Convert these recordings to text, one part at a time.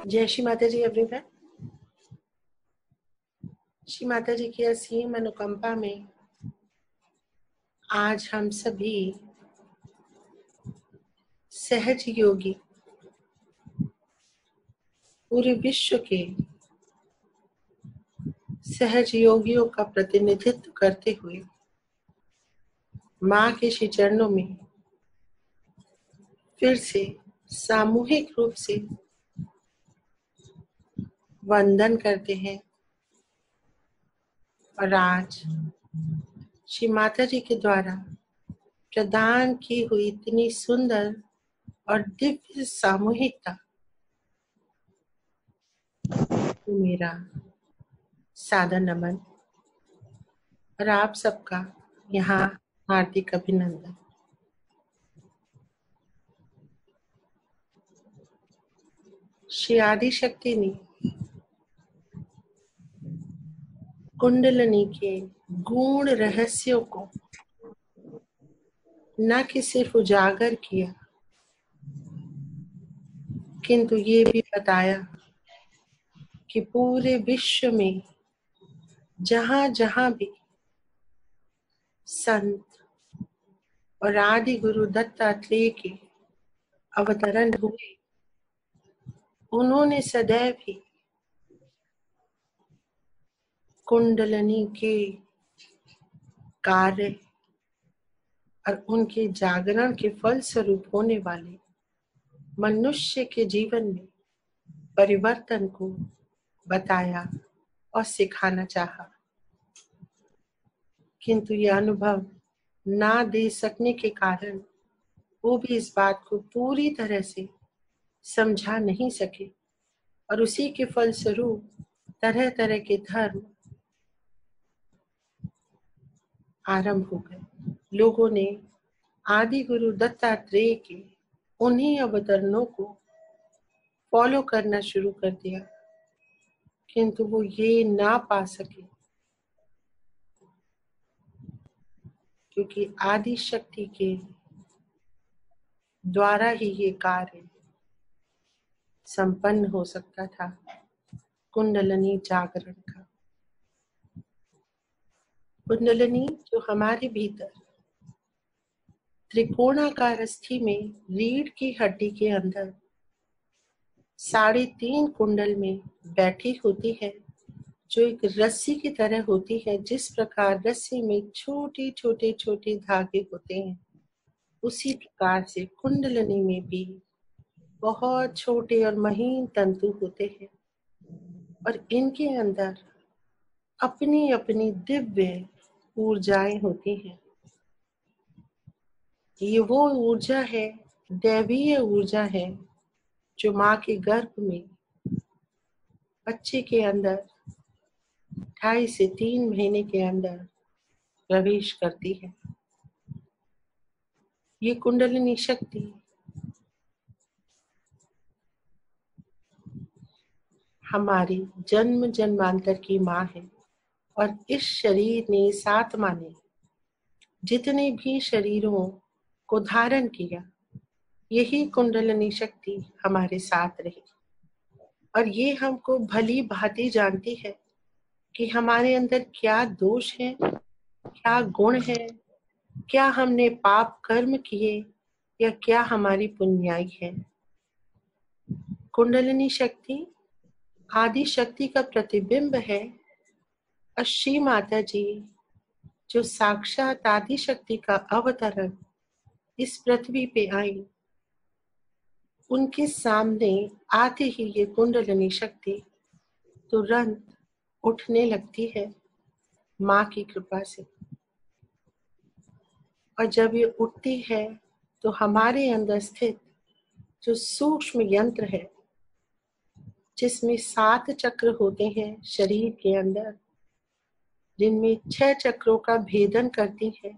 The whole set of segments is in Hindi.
जय श्री माता जी एवरीवन। श्री माता जी की असीम अनुकंपा में आज हम सभी सहज योगी पूरे विश्व के सहज योगियों का प्रतिनिधित्व करते हुए माँ के श्री चरणों में फिर से सामूहिक रूप से वंदन करते हैं। और आज श्री माता जी के द्वारा प्रदान की हुई इतनी सुंदर और दिव्य सामूहिकता को मेरा सादर नमन और आप सबका यहाँ हार्दिक अभिनंदन। श्री आदि शक्ति ने कुंडलिनी के गूढ़ रहस्यों को न कि सिर्फ उजागर किया किंतु ये भी बताया कि पूरे विश्व में जहां जहां भी संत और आदि गुरु दत्तात्रेय के अवतरण हुए, उन्होंने सदैव ही कुंडलिनी के कार्य और उनके जागरण के फल स्वरूप होने वाले मनुष्य के जीवन में परिवर्तन को बताया और सिखाना चाहा, किंतु यह अनुभव ना दे सकने के कारण वो भी इस बात को पूरी तरह से समझा नहीं सके और उसी के फलस्वरूप तरह तरह के धर्म आरंभ हो गए। लोगों ने आदि गुरु दत्तात्रेय के उन्हीं अवतरणों को फॉलो करना शुरू कर दिया, किंतु वो ये ना पा सके क्योंकि आदि शक्ति के द्वारा ही ये कार्य संपन्न हो सकता था, कुंडलिनी जागरण का। कुंडलिनी जो हमारे भीतर त्रिकोणाकार अस्थि में रीढ़ की हड्डी के अंदर 3.5 कुंडल में बैठी होती है, जो एक रस्सी की तरह होती है। जिस प्रकार रस्सी में छोटे छोटे छोटे धागे होते हैं, उसी प्रकार से कुंडलिनी में भी बहुत छोटे और महीन तंतु होते हैं और इनके अंदर अपनी अपनी दिव्य ऊर्जाएं होती हैं। ये वो ऊर्जा है, दैवीय ऊर्जा है, जो माँ के गर्भ में बच्चे के अंदर 2.5 से 3 महीने के अंदर प्रवेश करती है। ये कुंडलिनी शक्ति हमारी जन्म जन्मांतर की माँ है और इस शरीर ने, इस आत्मा ने जितने भी शरीरों को धारण किया, यही कुंडलिनी शक्ति हमारे साथ रही और ये हमको भली भांति जानती है कि हमारे अंदर क्या दोष है, क्या गुण है, क्या हमने पाप कर्म किए या क्या हमारी पुण्याई है। कुंडलिनी शक्ति आदि शक्ति का प्रतिबिंब है और श्री माता जी जो साक्षात आदि शक्ति का अवतरण इस पृथ्वी पे आई, उनके सामने आते ही ये कुंडलिनी शक्ति तुरंत उठने लगती है माँ की कृपा से। और जब ये उठती है तो हमारे अंदर स्थित जो सूक्ष्म यंत्र है, जिसमें 7 चक्र होते हैं शरीर के अंदर, जिनमें 6 चक्रों का भेदन करती है,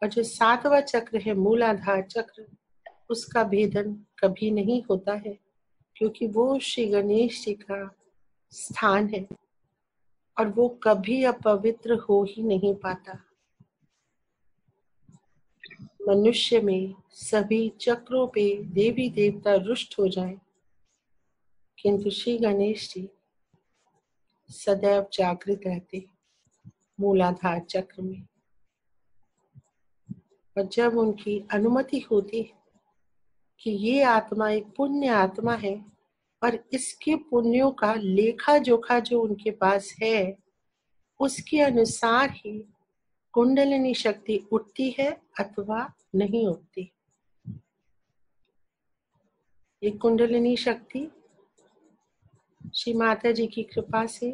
और जो 7वां चक्र है मूलाधार चक्र, उसका भेदन कभी नहीं होता है, क्योंकि वो श्री गणेश जी का स्थान है और वो कभी अपवित्र हो ही नहीं पाता। मनुष्य में सभी चक्रों पे देवी देवता रुष्ट हो जाएं, किंतु श्री गणेश जी सदैव जागृत रहते मूलाधार चक्र में, और जब उनकी अनुमति होती है कि ये आत्मा एक पुण्य आत्मा है और इसके पुण्यों का लेखा जोखा जो उनके पास है उसके अनुसार ही कुंडलिनी शक्ति उठती है अथवा नहीं उठती। ये कुंडलिनी शक्ति श्री माता जी की कृपा से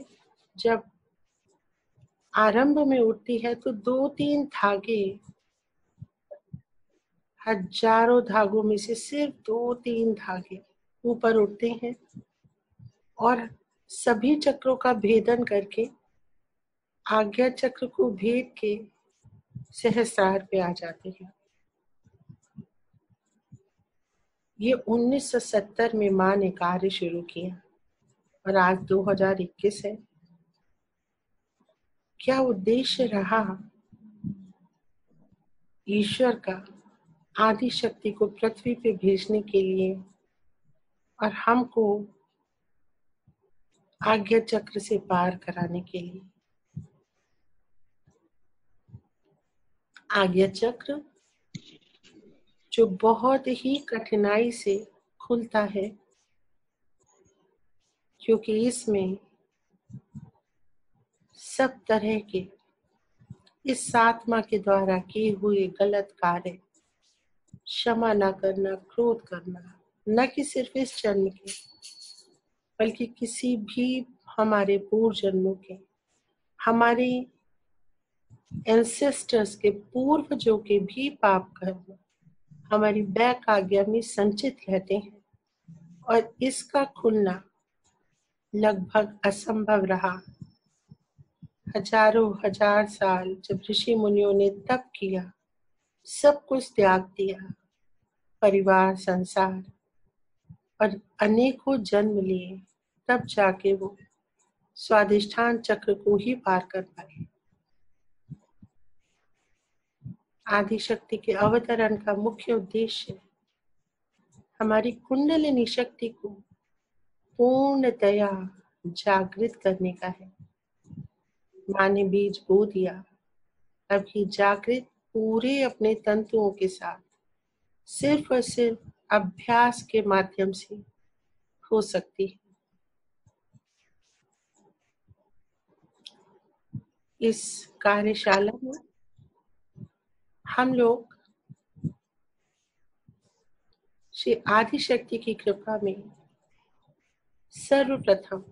जब आरंभ में उठती है तो 2-3 धागे, हजारों धागों में से सिर्फ 2-3 धागे ऊपर उठते हैं और सभी चक्रों का भेदन करके आज्ञा चक्र को भेद के सहस्रार पे आ जाते हैं। ये 1970 में माँ ने कार्य शुरू किया और आज 2021 है। क्या उद्देश्य रहा ईश्वर का आदि शक्ति को पृथ्वी पे भेजने के लिए और हमको आज्ञा चक्र से पार कराने के लिए। आज्ञा चक्र जो बहुत ही कठिनाई से खुलता है, क्योंकि इसमें सब तरह के इस आत्मा के द्वारा किए हुए गलत कार्य, क्षमा न करना, क्रोध करना, न कि सिर्फ इस जन्म के बल्कि किसी भी हमारे पूर्व जन्मों के, हमारे एंसेस्टर्स के पूर्वजों के भी पाप कर्म हमारी बैक आज्ञा में संचित रहते हैं और इसका खुलना लगभग असंभव रहा। हजारों हजार साल जब ऋषि मुनियों ने तप किया, सब कुछ त्याग दिया, परिवार, संसार और अनेकों जन्म लिए, तब जाके वो स्वादिष्ठान चक्र को ही पार कर पाए। आदि शक्ति के अवतरण का मुख्य उद्देश्य हमारी कुंडलिनी शक्ति को पूर्णतया जागृत करने का है। माँ ने बीज बो दिया, अब ये जागृत पूरे अपने तंतुओं के साथ सिर्फ और सिर्फ अभ्यास के माध्यम से हो सकती है। इस कार्यशाला में हम लोग श्री आदि शक्ति की कृपा में सर्वप्रथम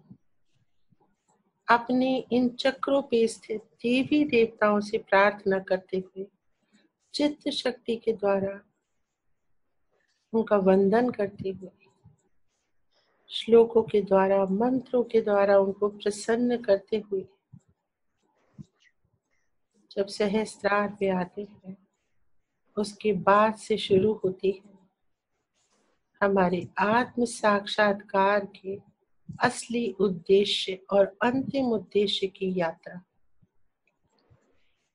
अपने इन चक्रों पे स्थित देवी देवताओं से प्रार्थना करते हुए चित्त शक्ति के द्वारा उनका वंदन करते हुए, श्लोकों के द्वारा, मंत्रों के द्वारा उनको प्रसन्न करते हुए जब सहस्त्रार पे आते हैं, उसके बाद से शुरू होती है हमारे आत्म साक्षात्कार के असली उद्देश्य और अंतिम उद्देश्य की यात्रा,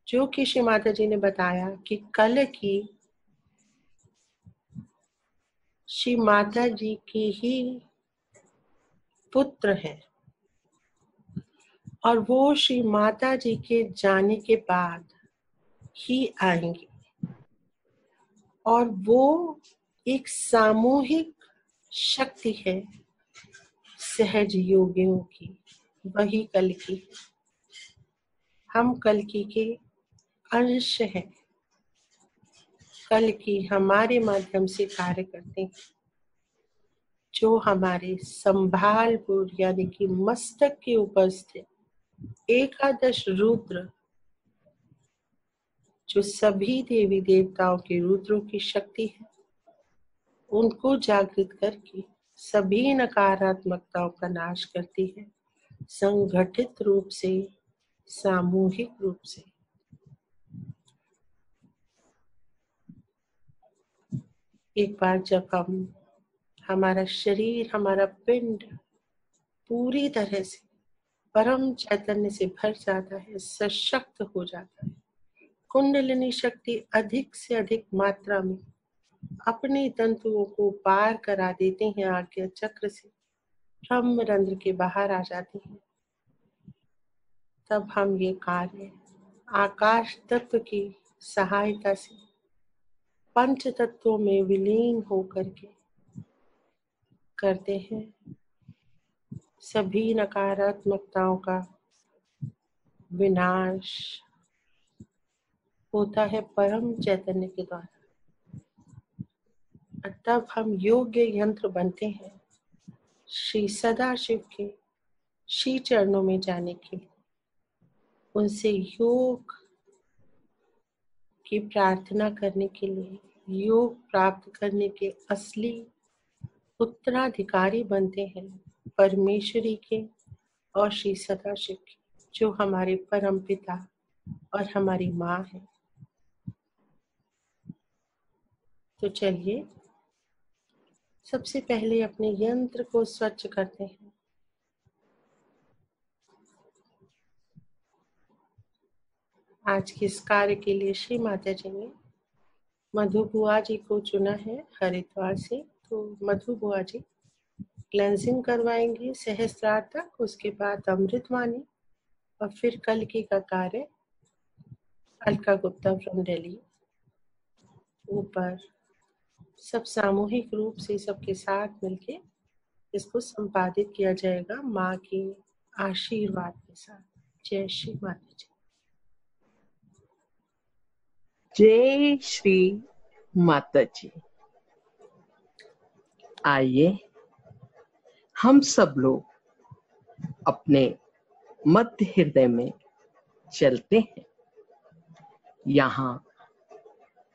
जो कि श्री माता जी ने बताया कि कल की श्री माता जी की ही पुत्र है और वो श्री माता जी के जाने के बाद ही आएंगे और वो एक सामूहिक शक्ति है सहज योगियों की, वही कल्कि। हम कल्कि के अंश हैं, कल्कि हमारे माध्यम से कार्य करते हैं, जो हमारे संभालपुर यानी कि मस्तक के ऊपर स्थित एकादश रुद्र, जो सभी देवी देवताओं के रुद्रों की शक्ति है, उनको जागृत करके सभी नकारात्मकताओं का नाश करती है, संगठित रूप से, सामूहिक रूप से। एक बार जब हमारा शरीर, हमारा पिंड पूरी तरह से परम चैतन्य से भर जाता है, सशक्त हो जाता है, कुंडलिनी शक्ति अधिक से अधिक मात्रा में अपने तंतुओं को पार करा देते हैं आज्ञा चक्र से, ब्रह्म रंध्र के बाहर आ जाती हैं, तब हम ये कार्य आकाश तत्व की सहायता से पंच तत्वों में विलीन होकर के करते हैं। सभी नकारात्मकताओं का विनाश होता है परम चैतन्य के द्वारा। तब हम योग्य यंत्र बनते हैं श्री सदाशिव के श्री चरणों में जाने के लिए, उनसे योग की प्रार्थना करने के लिए, योग प्राप्त करने के असली उत्तराधिकारी बनते हैं परमेश्वरी के और श्री सदाशिव के, जो हमारे परम पिता और हमारी माँ है। तो चलिए सबसे पहले अपने यंत्र को स्वच्छ करते हैं। आज के इस कार्य के लिए श्री माता जी ने मधु बुआ जी को चुना है हरिद्वार से। तो मधु बुआ जी क्लेंजिंग करवाएंगे सहस्त्रार तक, उसके बाद अमृतवाणी और फिर कल की का कार्य अलका गुप्ता फ्रॉम दिल्ली। ऊपर सब सामूहिक रूप से सबके साथ मिलके इसको संपादित किया जाएगा माँ के आशीर्वाद के साथ। जय श्री माता जी। जय श्री माता जी। आइए हम सब लोग अपने मध्य हृदय में चलते हैं। यहाँ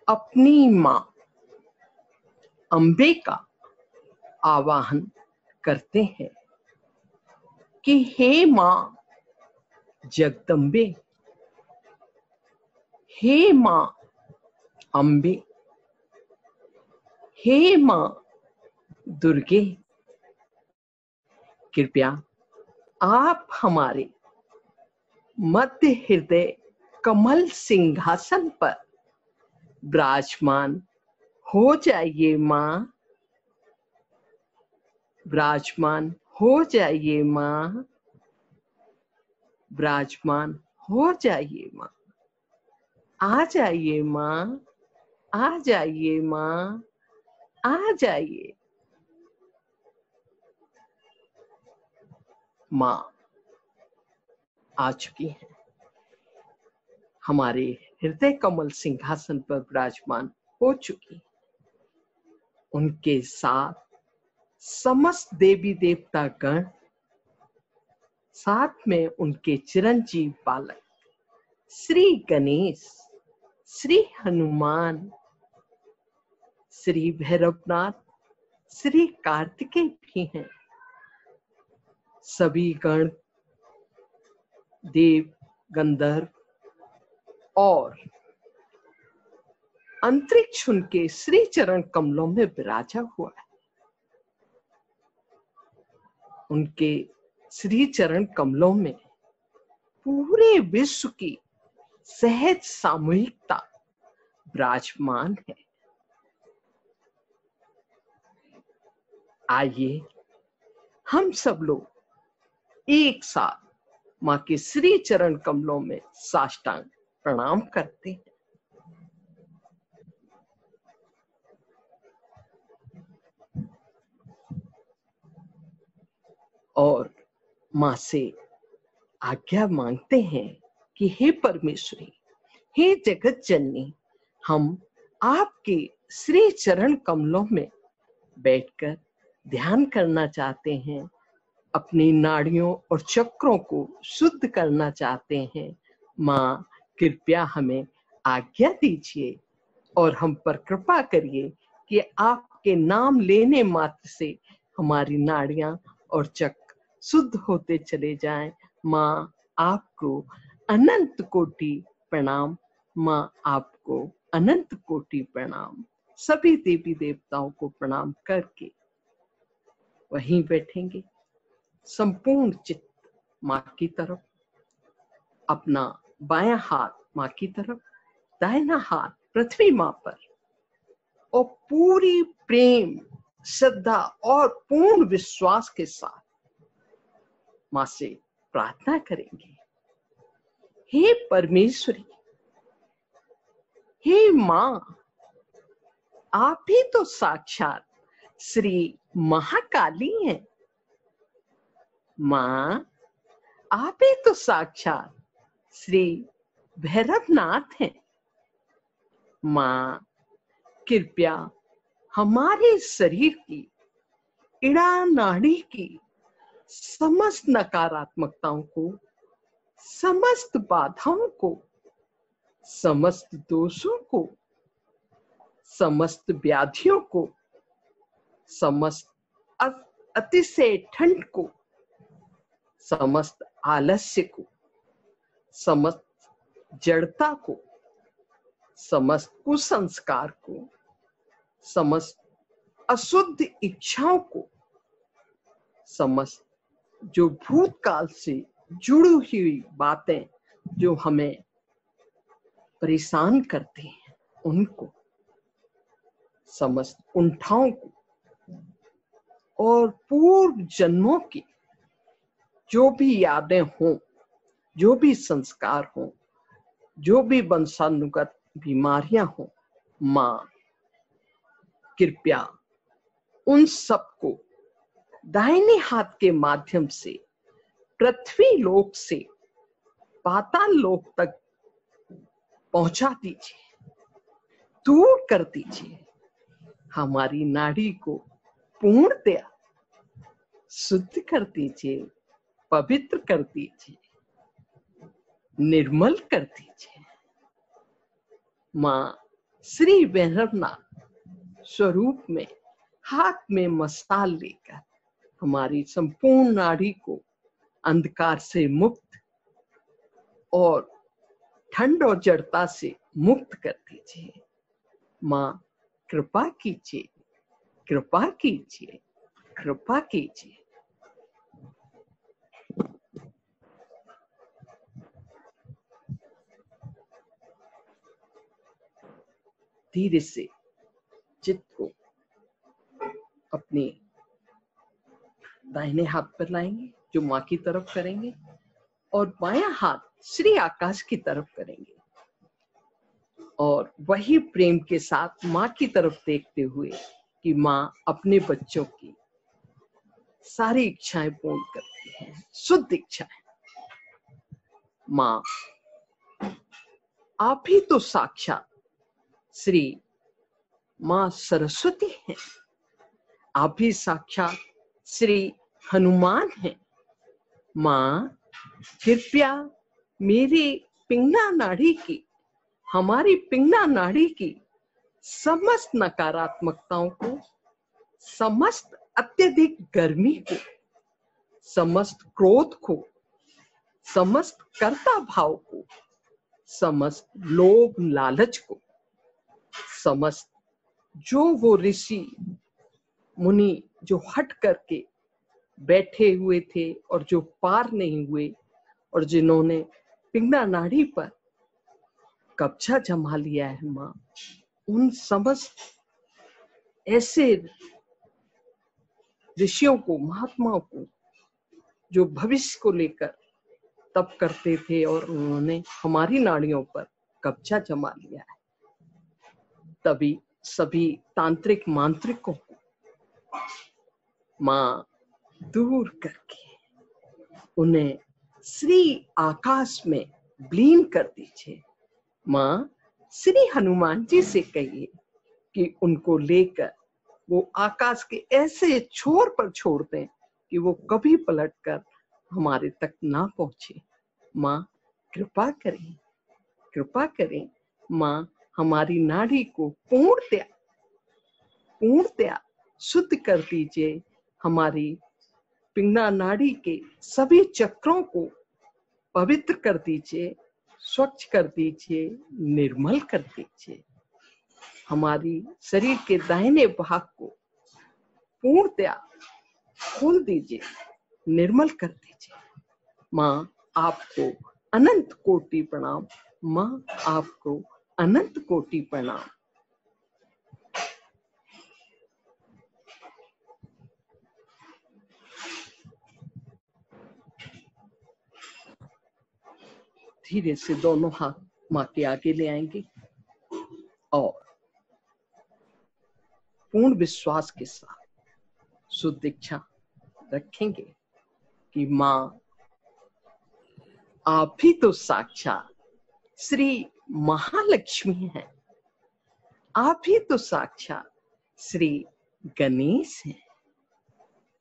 अपनी माँ अम्बे का आवाहन करते हैं कि हे माँ जगदम्बे, हे माँ अम्बे, हे माँ दुर्गे, कृपया आप हमारे मध्य हृदय कमल सिंहासन पर विराजमान हो जाइए माँ, विराजमान हो जाइए माँ, विराजमान हो जाइए माँ। आ जाइए माँ, आ जाइए माँ, आ जाइए। माँ आ चुकी हैं, हमारे हृदय कमल सिंहासन पर विराजमान हो चुकी। उनके साथ समस्त देवी देवता गण, साथ में उनके चिरंजीव बालक श्री गणेश, श्री हनुमान, श्री भैरवनाथ, श्री कार्तिकेय भी हैं। सभी गण देव गंधर्व और अंतरिक्ष उनके श्री चरण कमलों में विराजा हुआ है। उनके श्री चरण कमलों में पूरे विश्व की सहज सामूहिकता विराजमान है। आइए हम सब लोग एक साथ माँ के श्री चरण कमलों में साष्टांग प्रणाम करते हैं। और माँ से आज्ञा मांगते हैं कि हे परमेश्वरी, हे जगत जननी, हम आपके श्री चरण कमलों में बैठकर ध्यान करना चाहते हैं, अपनी नाड़ियों और चक्रों को शुद्ध करना चाहते हैं। माँ कृपया हमें आज्ञा दीजिए और हम पर कृपा करिए कि आपके नाम लेने मात्र से हमारी नाड़ियां और चक्र शुद्ध होते चले जाएं। माँ आपको अनंत कोटि प्रणाम, माँ आपको अनंत कोटि प्रणाम। सभी देवी देवताओं को प्रणाम करके वहीं बैठेंगे, संपूर्ण चित्त माँ की तरफ, अपना बायां हाथ माँ की तरफ, दाहिना हाथ पृथ्वी माँ पर, और पूरी प्रेम, श्रद्धा और पूर्ण विश्वास के साथ माँ से प्रार्थना करेंगे। हे परमेश्वरी, हे माँ, आप ही तो साक्षात श्री महाकाली हैं। माँ, आप ही तो साक्षात श्री भैरवनाथ हैं। माँ, कृपया हमारे शरीर की इड़ा नाड़ी की समस्त नकारात्मकताओं को, समस्त बाधाओं को, समस्त दोषों को, समस्त व्याधियों को, समस्त अतिशय ठंड को, समस्त आलस्य को, समस्त जड़ता को, समस्त कुसंस्कार को, समस्त अशुद्ध इच्छाओं को, समस्त जो भूतकाल से जुड़ी हुई बातें जो हमें परेशान करती हैं उनको, समस्त कुंठाओं को और पूर्व जन्मों की जो भी यादें हों, जो भी संस्कार हों, जो भी वंशानुगत बीमारियां हों, माँ कृपया उन सबको दाहिने हाथ के माध्यम से पृथ्वी लोक से पाताल लोक तक पहुंचा दीजिए, दूर कर दीजिए। हमारी नाड़ी को पूर्णतया शुद्ध कर दीजिए, पवित्र कर दीजिए, निर्मल कर दीजिए। माँ श्री भैरवनाथ स्वरूप में हाथ में मसाल लेकर हमारी संपूर्ण नाड़ी को अंधकार से मुक्त और ठंड और जड़ता से मुक्त कर दीजिए। माँ कृपा कीजिए, कृपा कीजिए, कृपा कीजिए। धीरे से चित्त को अपने दाहिने हाथ पर लाएंगे, जो माँ की तरफ करेंगे, और बायां हाथ श्री आकाश की तरफ करेंगे और वही प्रेम के साथ माँ की तरफ देखते हुए कि माँ अपने बच्चों की सारी इच्छाएं पूर्ण करती हैं, शुद्ध इच्छाएं। माँ आप ही तो साक्षात श्री माँ सरस्वती हैं, आप ही साक्षात श्री हनुमान हैं। माँ कृपया मेरी पिंगला नाड़ी की, हमारी पिंगला नाड़ी की समस्त नकारात्मकताओं को, समस्त अत्यधिक गर्मी को, समस्त क्रोध को, समस्त कर्ता भाव को, समस्त लोभ लालच को, समस्त जो वो ऋषि मुनि जो हट करके बैठे हुए थे और जो पार नहीं हुए और जिन्होंने पिंगला नाड़ी पर कब्जा जमा लिया है, माँ उन समस्त ऐसे ऋषियों को, महात्माओं को जो भविष्य को लेकर तप करते थे और उन्होंने हमारी नाड़ियों पर कब्जा जमा लिया है, तभी सभी तांत्रिक मांत्रिकों को माँ दूर करके उन्हें श्री आकाश में विलीन कर दीजिए। माँ श्री हनुमान जी से कहिए कि उनको लेकर वो आकाश के ऐसे छोर पर छोड़ दें कि वो कभी पलटकर हमारे तक ना पहुंचे। माँ कृपा करें, कृपा करें। माँ हमारी नाड़ी को पूर्णतया शुद्ध कर दीजिए, हमारी पिंगला नाड़ी के सभी चक्रों को पवित्र कर दीजिए, स्वच्छ कर दीजिए, निर्मल कर दीजिए। हमारी शरीर के दाहिने भाग को पूर्णतया खोल दीजिए, निर्मल कर दीजिए। माँ आपको अनंत कोटि प्रणाम, माँ आपको अनंत कोटि प्रणाम। धीरे से दोनों हाथ माँ के आगे ले आएंगे और पूर्ण विश्वास के साथ शुद्ध इच्छा रखेंगे कि माँ आप ही तो साक्षात श्री महालक्ष्मी हैं, आप ही तो साक्षात श्री गणेश हैं।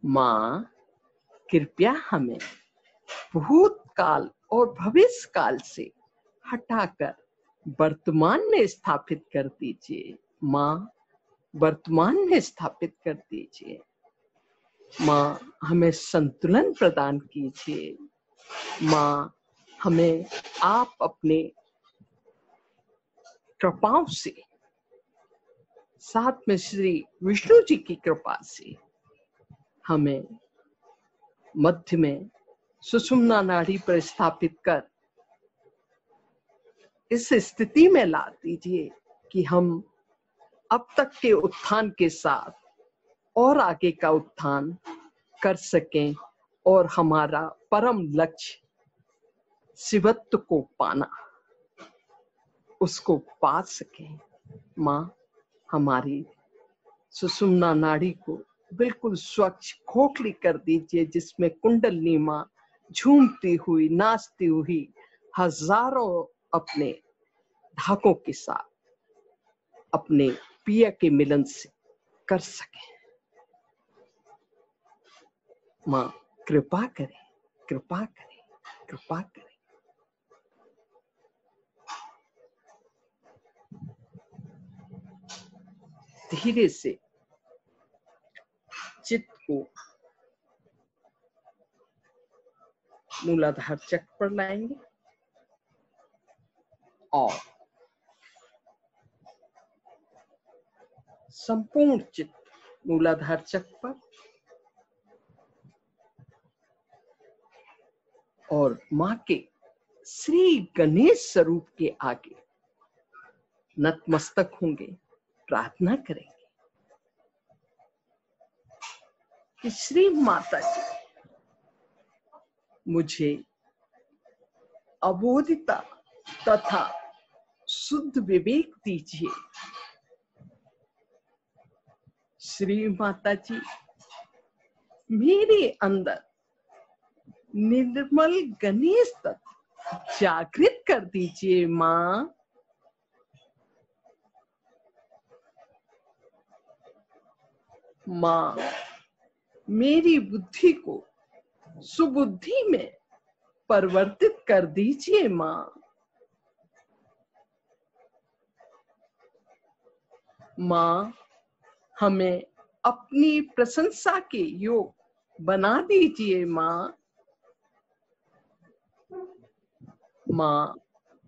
माँ कृपया हमें भूतकाल और भविष्य काल से हटाकर वर्तमान में स्थापित कर दीजिए। माँ वर्तमान में स्थापित कर दीजिए। माँ हमें संतुलन प्रदान कीजिए। माँ हमें आप अपने कृपाओं से, साथ में श्री विष्णु जी की कृपा से हमें मध्य में सुषुम्ना नाड़ी पर स्थापित कर इस स्थिति में ला दीजिए कि हम अब तक के उत्थान के साथ और आगे का उत्थान कर सकें और हमारा परम लक्ष्य शिवत्व को पाना, उसको पा सकें। माँ हमारी सुषुम्ना नाड़ी को बिल्कुल स्वच्छ खोखली कर दीजिए, जिसमें कुंडलिनी माँ झूमती हुई, नाचती हुई हजारों अपने धागों के साथ अपने पिया के मिलन से कर सके। माँ कृपा करें, कृपा करें, कृपा करें। धीरे से चित्त को मूलाधार चक्र पर लाएंगे और संपूर्ण चित्त मूलाधार चक्र पर और माँ के श्री गणेश स्वरूप के आगे नतमस्तक होंगे, प्रार्थना करेंगे कि श्री माता जी मुझे अबोधिता तथा शुद्ध विवेक दीजिए। श्री माता जी मेरे अंदर निर्मल गणेश तत्व जागृत कर दीजिए। माँ माँ मेरी बुद्धि को सुबुद्धि में परिवर्तित कर दीजिए। माँ माँ हमें अपनी प्रशंसा के योग बना दीजिए। माँ माँ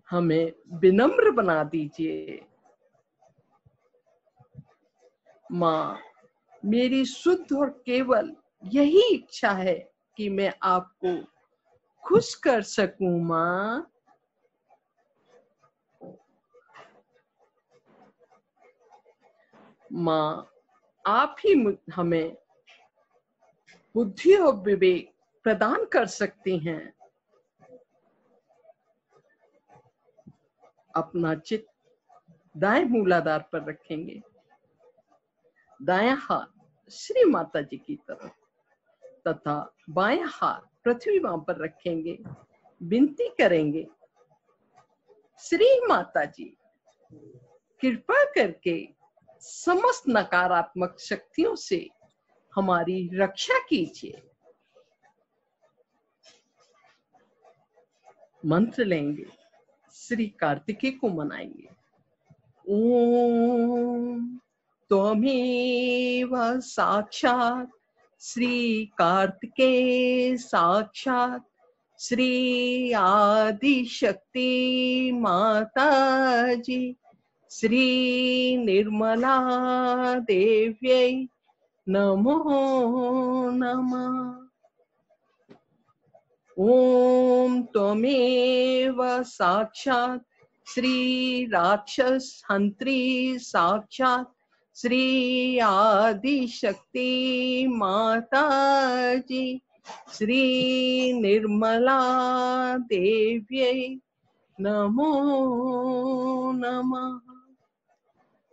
हमें विनम्र बना दीजिए। माँ मेरी शुद्ध और केवल यही इच्छा है कि मैं आपको खुश कर सकूं। माँ माँ आप ही हमें बुद्धि और विवेक प्रदान कर सकती हैं। अपना चित्त दाएं मूलाधार पर रखेंगे, दायां हाथ श्री माता जी की तरफ तथा बायां हाथ पृथ्वी मां पर रखेंगे। विनती करेंगे, श्री माता जी कृपा करके समस्त नकारात्मक शक्तियों से हमारी रक्षा कीजिए। मंत्र लेंगे, श्री कार्तिकेय को मनाएंगे। ओम त्वमेव साक्षात् श्री कार्तिकेय साक्षात् श्री आदि शक्ति माता जी श्री निर्मला देव्यै नमो नमः। ओम त्वमेव साक्षात् श्री राक्षस हंत्री साक्षात् श्री आदि शक्ति माता जी श्री निर्मला देव्यै नमो नमः।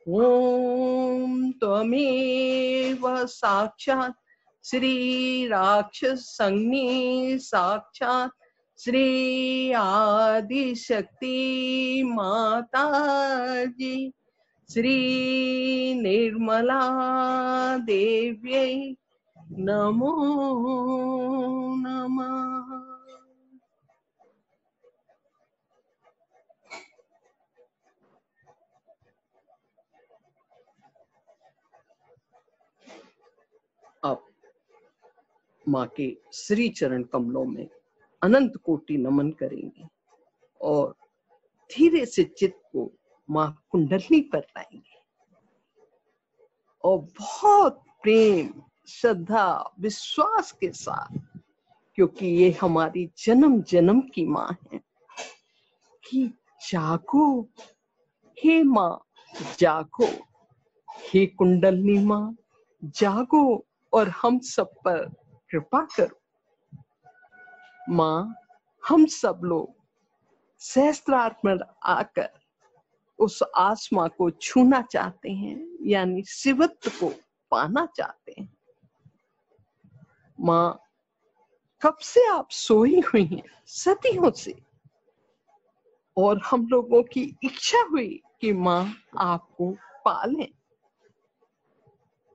ओम त्वमेव साक्षात् श्री राक्षसंज्ञे साक्षात् श्री आदिशक्ति माता जी श्री निर्मला देव्यै नमो नमः। अब माँ के श्री चरण कमलों में अनंत कोटि नमन करेंगे और धीरे से चित्त को माँ कुंडलनी पर लाएंगे और बहुत प्रेम, श्रद्धा, विश्वास के साथ, क्योंकि ये हमारी जन्म जन्म की माँ है, कि जागो हे माँ, जागो हे कुंडलनी माँ, जागो और हम सब पर कृपा करो। माँ, हम सब लोग सहस्त्रार्थ आकर उस आत्मा को छूना चाहते हैं, यानी शिवत्व को पाना चाहते हैं। माँ, कब से आप सोई हुई हैं सदियों से, और हम लोगों की इच्छा हुई कि माँ आपको पालें।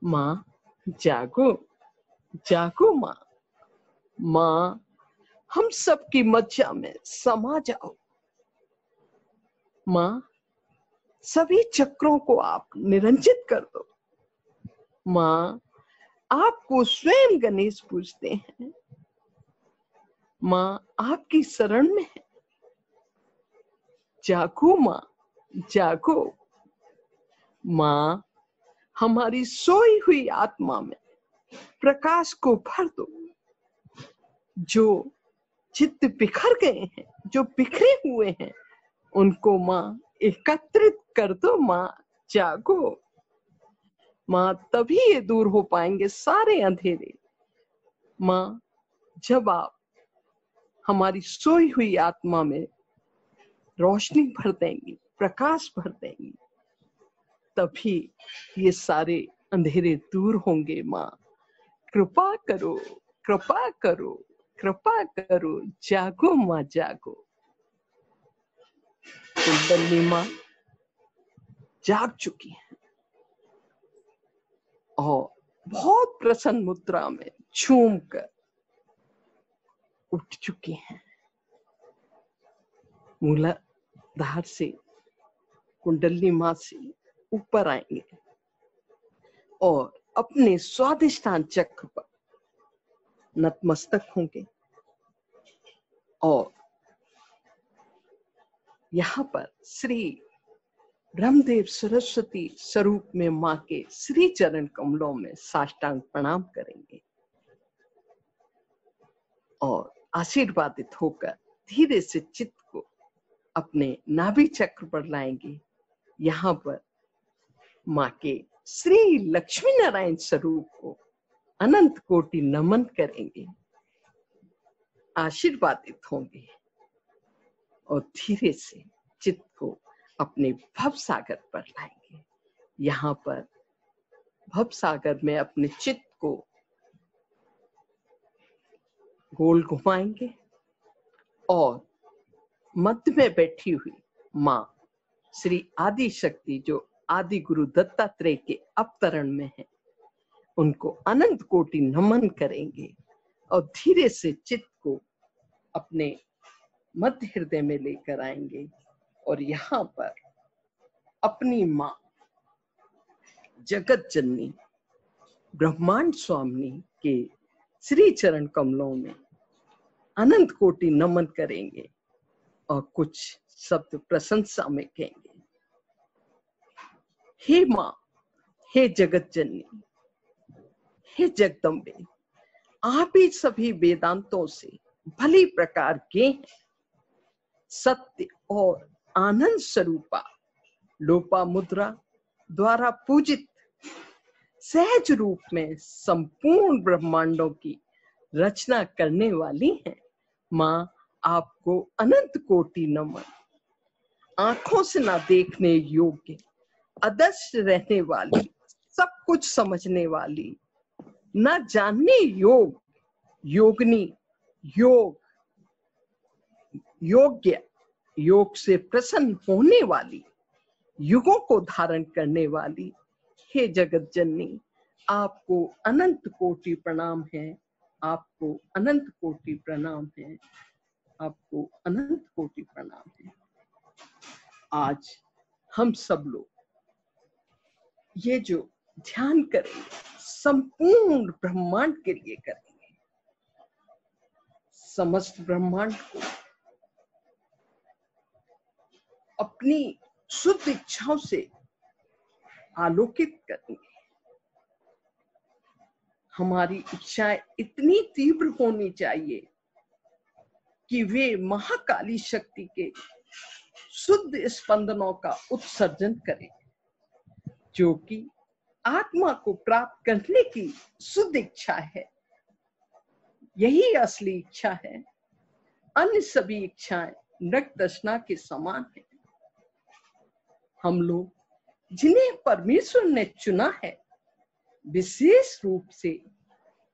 माँ जागो, जागो माँ, माँ हम सब की मज्जा में समा जाओ। माँ सभी चक्रों को आप निरंजित कर दो। माँ आपको स्वयं गणेश पूजते हैं, माँ आपकी शरण में है। जागो माँ, जागो माँ, हमारी सोई हुई आत्मा में प्रकाश को भर दो। जो चित्त बिखर गए हैं, जो बिखरे हुए हैं, उनको माँ एकत्रित कर दो। माँ जागो माँ, तभी ये दूर हो पाएंगे सारे अंधेरे। माँ जब आप हमारी सोई हुई आत्मा में रोशनी भर देंगी, प्रकाश भर देंगी, तभी ये सारे अंधेरे दूर होंगे। माँ कृपा करो, कृपा करो, कृपा करो, जागो माँ जागो। कुंडली माँ जाग चुकी है और बहुत प्रसन्न मुद्रा में झूम कर उठ चुकी हैं। मूलाधार से कुंडली माँ से ऊपर आएंगे और अपने स्वादिष्ठान चक्र पर नतमस्तक होंगे और यहाँ पर श्री ब्रह्मदेव सरस्वती स्वरूप में माँ के श्री चरण कमलों में साष्टांग प्रणाम करेंगे और आशीर्वादित होकर धीरे से चित्त को अपने नाभि चक्र पर लाएंगे। यहाँ पर माँ के श्री लक्ष्मी नारायण स्वरूप को अनंत कोटि नमन करेंगे, आशीर्वादित होंगे और धीरे से चित्त को अपने भव सागर पर लाएंगे। यहाँ पर भव सागर में अपने चित्त को गोल घुमाएंगे और मध्य में बैठी हुई माँ श्री आदि शक्ति, जो आदि गुरु दत्तात्रेय के अवतरण में है, उनको अनंत कोटि नमन करेंगे और धीरे से चित्त को अपने मध्य हृदय में लेकर आएंगे और यहाँ पर अपनी माँ जगत जननी ब्रह्मांड स्वामिनी के श्री चरण कमलों में अनंत कोटि नमन करेंगे और कुछ शब्द प्रशंसा में कहेंगे। हे माँ, हे जगत जननी, हे जगदम्बे, आप ही सभी वेदांतों से भली प्रकार के हैं। सत्य और आनंद स्वरूपा लोपा मुद्रा द्वारा पूजित सहज रूप में संपूर्ण ब्रह्मांडों की रचना करने वाली हैं। माँ आपको अनंत कोटि नमन। आंखों से ना देखने योग्य, अदृश्य रहने वाली, सब कुछ समझने वाली, न जानने योग, योगनी, योग, योग्य, योग से प्रसन्न होने वाली, युगों को धारण करने वाली, हे जगत जननी, आपको अनंत कोटि प्रणाम है, आपको अनंत कोटि प्रणाम है, आपको अनंत कोटि प्रणाम है। आज हम सब लोग ये जो ध्यान करेंगे संपूर्ण ब्रह्मांड के लिए करेंगे, समस्त ब्रह्मांड को अपनी शुद्ध इच्छाओं से आलोकित करेंगे। हमारी इच्छाएं इतनी तीव्र होनी चाहिए कि वे महाकाली शक्ति के शुद्ध स्पंदनों का उत्सर्जन करें, जो कि आत्मा को प्राप्त करने की शुद्ध इच्छा है। यही असली इच्छा है। अन्य सभी इच्छाएं नरक तृष्णा के समान है। हम लोग जिन्हें परमेश्वर ने चुना है, विशेष रूप से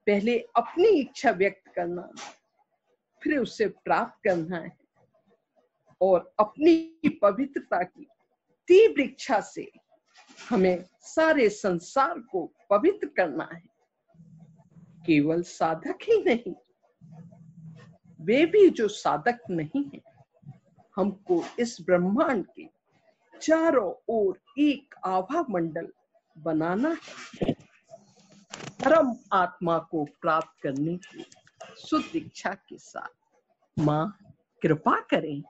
पहले अपनी इच्छा व्यक्त करना, फिर उसे प्राप्त करना है, और अपनी पवित्रता की तीव्र इच्छा से हमें सारे संसार को पवित्र करना है। केवल साधक ही नहीं, वे भी जो साधक नहीं है, हमको इस ब्रह्मांड के चारों ओर एक आभा मंडल बनाना है, परम आत्मा को प्राप्त करने की शुद्ध इच्छा के साथ। माँ कृपा करें,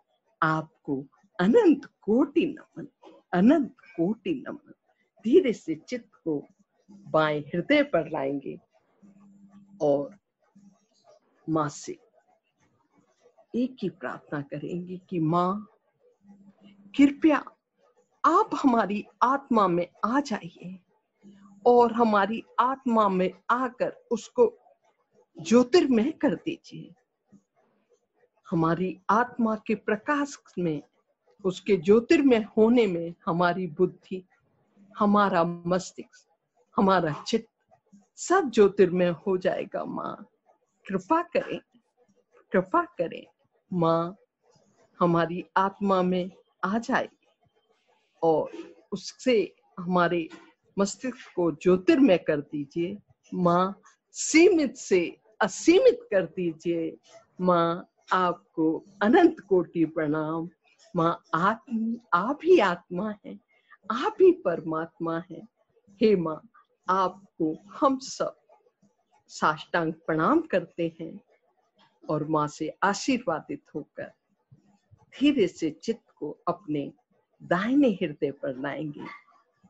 आपको अनंत कोटि नमन, अनंत कोटि नमन। धीरे से चित्त को बाएं हृदय पर लाएंगे और माँ से एक ही प्रार्थना करेंगे कि माँ कृपया आप हमारी आत्मा में आ जाइए और हमारी आत्मा में आकर उसको ज्योतिर्मय कर दीजिए। हमारी आत्मा के प्रकाश में, उसके ज्योतिर्मय होने में हमारी बुद्धि, हमारा मस्तिष्क, हमारा चित्त सब ज्योतिर्मय हो जाएगा। माँ कृपा करें, कृपा करें। माँ हमारी आत्मा में आ जाए और उससे हमारे मस्तिष्क को ज्योतिर्मय कर दीजिए। माँ सीमित से असीमित कर दीजिए। माँ आपको अनंत कोटि प्रणाम। माँ आप ही आत्मा है, आप ही परमात्मा है। हे माँ, आपको हम सब साष्टांग प्रणाम करते हैं और माँ से आशीर्वादित होकर धीरे से चित्त को अपने दाहिने हृदय पर लाएंगे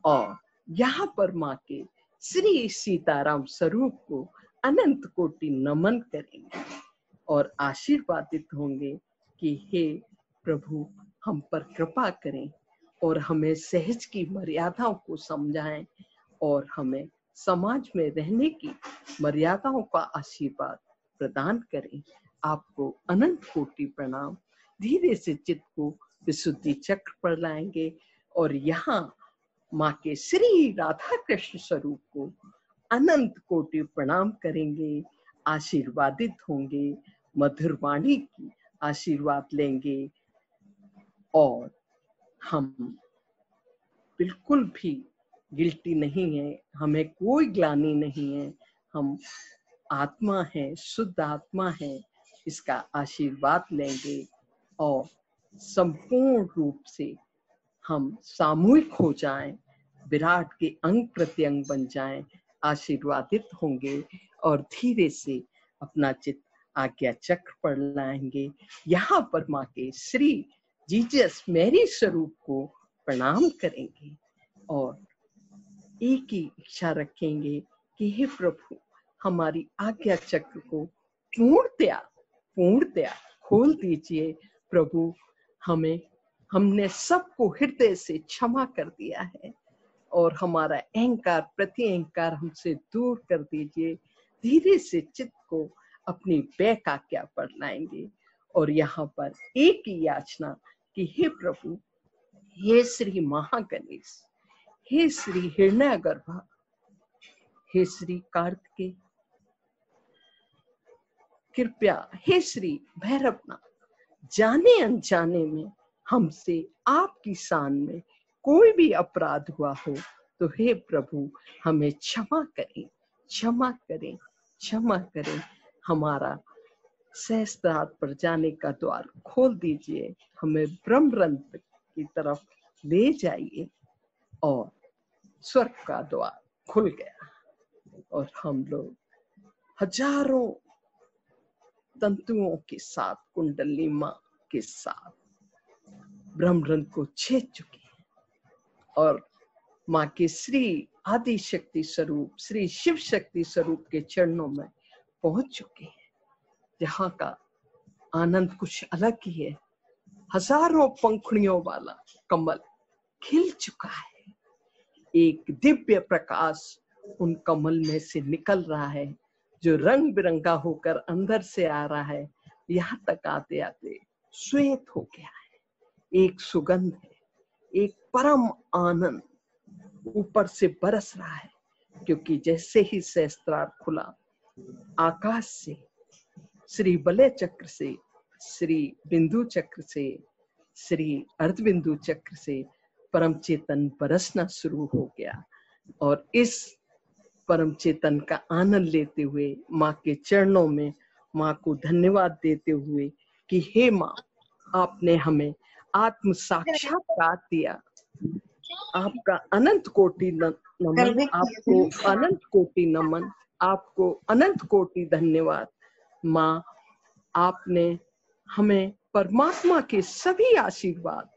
और यहाँ पर माँ के श्री सीताराम स्वरूप को अनंत कोटि नमन करेंगे और आशीर्वादित होंगे कि हे प्रभु, हम पर कृपा करें और हमें सहज की मर्यादाओं को समझाएं और हमें समाज में रहने की मर्यादाओं का आशीर्वाद प्रदान करें। आपको अनंत कोटि प्रणाम। धीरे से चित्त को विशुद्धि चक्र पर लाएंगे और यहाँ माँ के श्री राधा कृष्ण स्वरूप को अनंत कोटि प्रणाम करेंगे, आशीर्वादित होंगे, मधुर वाणी की आशीर्वाद लेंगे और हम बिल्कुल भी गिल्टी नहीं है, हमें कोई ग्लानि नहीं है। हम आत्मा है, शुद्ध आत्मा है, इसका आशीर्वाद लेंगे और संपूर्ण रूप से हम सामूहिक हो जाएं, विराट के अंग प्रत्यंग बन जाएं, आशीर्वादित होंगे और धीरे से अपना चित्त आज्ञा चक्र पर लाएंगे। यहाँ पर माँ के श्री जीसस मैरी स्वरूप को प्रणाम करेंगे और एक ही इच्छा रखेंगे कि हे प्रभु, हमारी आज्ञा चक्र को पूर्णतया खोल दीजिए। प्रभु, हमने सबको हृदय से क्षमा कर दिया है और हमारा अहंकार प्रति-अहंकार हमसे दूर कर दीजिए। धीरे से चित्त को अपनी बैक आज्ञा पर लाएंगे और यहाँ पर एक ही याचना कि हे प्रभु, हे श्री महागणेश, हे श्री हिरण्यगर्भ, हे श्री कार्तिकेय, कृपया हे श्री भैरवनाथ, जाने अनजाने में हमसे आपकी शान में कोई भी अपराध हुआ हो तो हे प्रभु हमें क्षमा करें, क्षमा करें, क्षमा करें। हमारा सहस्त्रार्थ पर जाने का द्वार खोल दीजिए, हमें ब्रह्मरंध्र की तरफ ले जाइए। और स्वर्ग का द्वार खुल गया और हम लोग हजारों तंतुओं के साथ, कुंडली माँ के साथ ब्रह्मरंध्र को छेद चुके हैं और माँ के श्री आदि शक्ति स्वरूप, श्री शिव शक्ति स्वरूप के चरणों में पहुंच चुके हैं, जहाँ का आनंद कुछ अलग ही है। हजारों पंखुड़ियों वाला कमल खिल चुका है, एक दिव्य प्रकाश उन कमल में से निकल रहा है जो रंग बिरंगा होकर अंदर से आ रहा है, यहाँ तक आते आते श्वेत हो गया है। एक सुगंध है, एक परम आनंद ऊपर से बरस रहा है, क्योंकि जैसे ही सहस्त्रार खुला, आकाश से, श्री वलय चक्र से, श्री बिंदु चक्र से, श्री अर्धबिंदु चक्र से परम चेतन बरसना शुरू हो गया। और इस परम चेतन का आनंद लेते हुए माँ के चरणों में माँ को धन्यवाद देते हुए कि हे माँ, आपने हमें आत्म साक्षात्कार दिया, आपका अनंत कोटि नमन, आपको अनंत कोटि नमन, आपको अनंत कोटि धन्यवाद। माँ, आपने हमें परमात्मा के सभी आशीर्वाद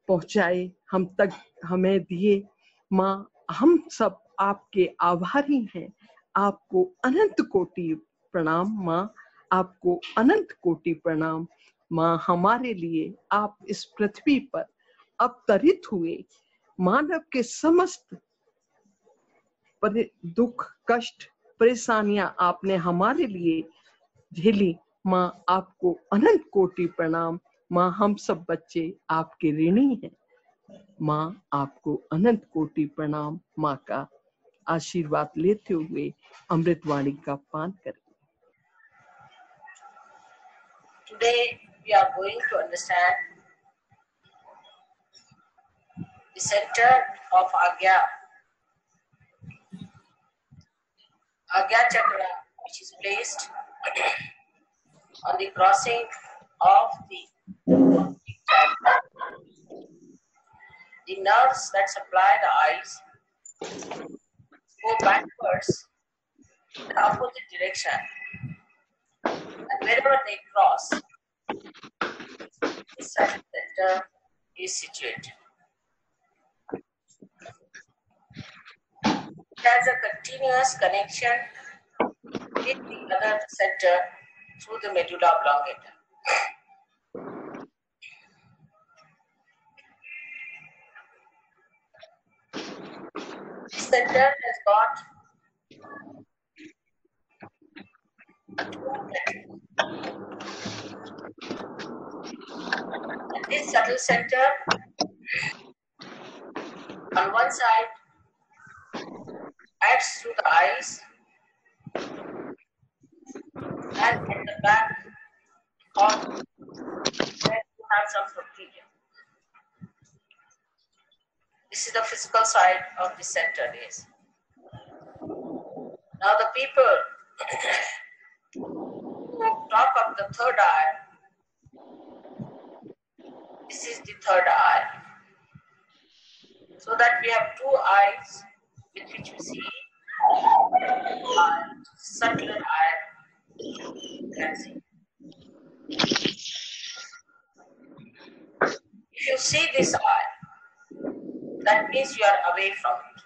पहुंचाए, हम तक हमें दिए। माँ, हम सब आपके आभारी हैं। आपको अनंत कोटि प्रणाम माँ, आपको अनंत कोटि प्रणाम। माँ, हमारे लिए आप इस पृथ्वी पर अवतरित हुए, मानव के समस्त दुख, कष्ट, परेशानियां आपने हमारे लिए झेली। माँ, आपको अनंत कोटि प्रणाम। माँ, हम सब बच्चे आपके ऋणी हैं। माँ, आपको अनंत कोटि प्रणाम। माँ का आशीर्वाद लेते हुए अमृतवाणी का पान करें। Today we are going to understand the center of Agya Chakra, which is placed on the crossing of the nerves that supply the eyes go backwards in the opposite direction, and wherever they cross, this center is situated. It has a continuous connection with the other center through the medulla oblongata. This center has got and this subtle center on one side acts through the eyes, and at the back of where you have some procedure. This is the physical side of the center is. Now the people talk of the third eye. This is the third eye. So that we have two eyes with which we see, subtler eye can see. If you see this eye, that means you are away from it.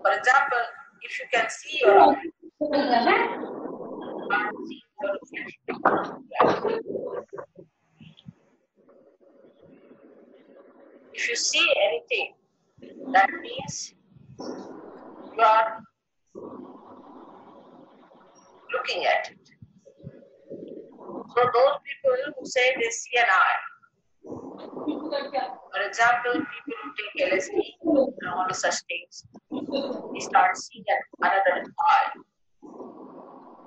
For example, if you can see your eye, you can't see your reflection. If you see anything, that means you are looking at it. So those people who say they see an eye, For example, people who take LSD and all such things, they start seeing another eye.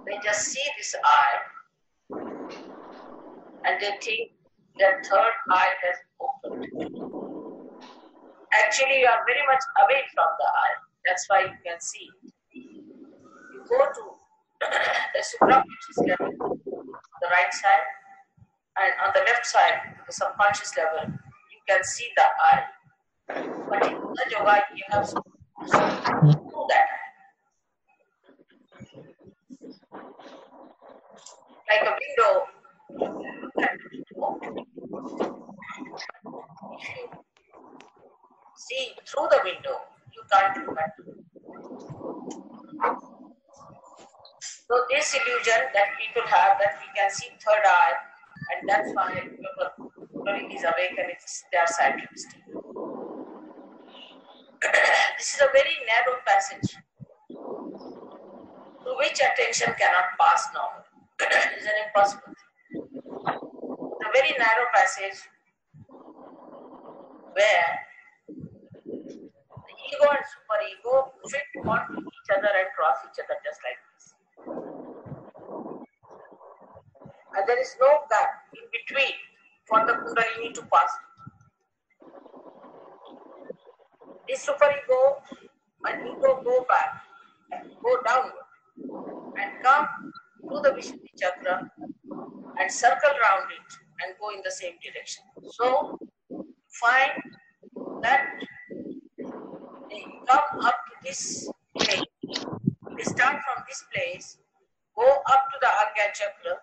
They just see this eye and they think their third eye has opened. Actually, you are very much away from the eye. That's why you can see. You go to the supraconscious level on the right side, and on the left side, the subconscious level, you can see the eye. But in the yoga, you have to do that. Like a window, you look at the window. If you see through the window, you can't look at the window. So this illusion that people have that we can see third eye, and that's why people is awake and they are psychotic. This is a very narrow passage through which attention cannot pass normally. It is an impossible thing. It's a very narrow passage where the ego and superego fit onto each other and cross each other just like this. And there is no gap in between for the Kundalini to pass. This superego and ego go back, go downward, and come to the Vishuddhi chakra and circle round it and go in the same direction. So, find that they come up to this place. They start from this place, go up to the Agya chakra,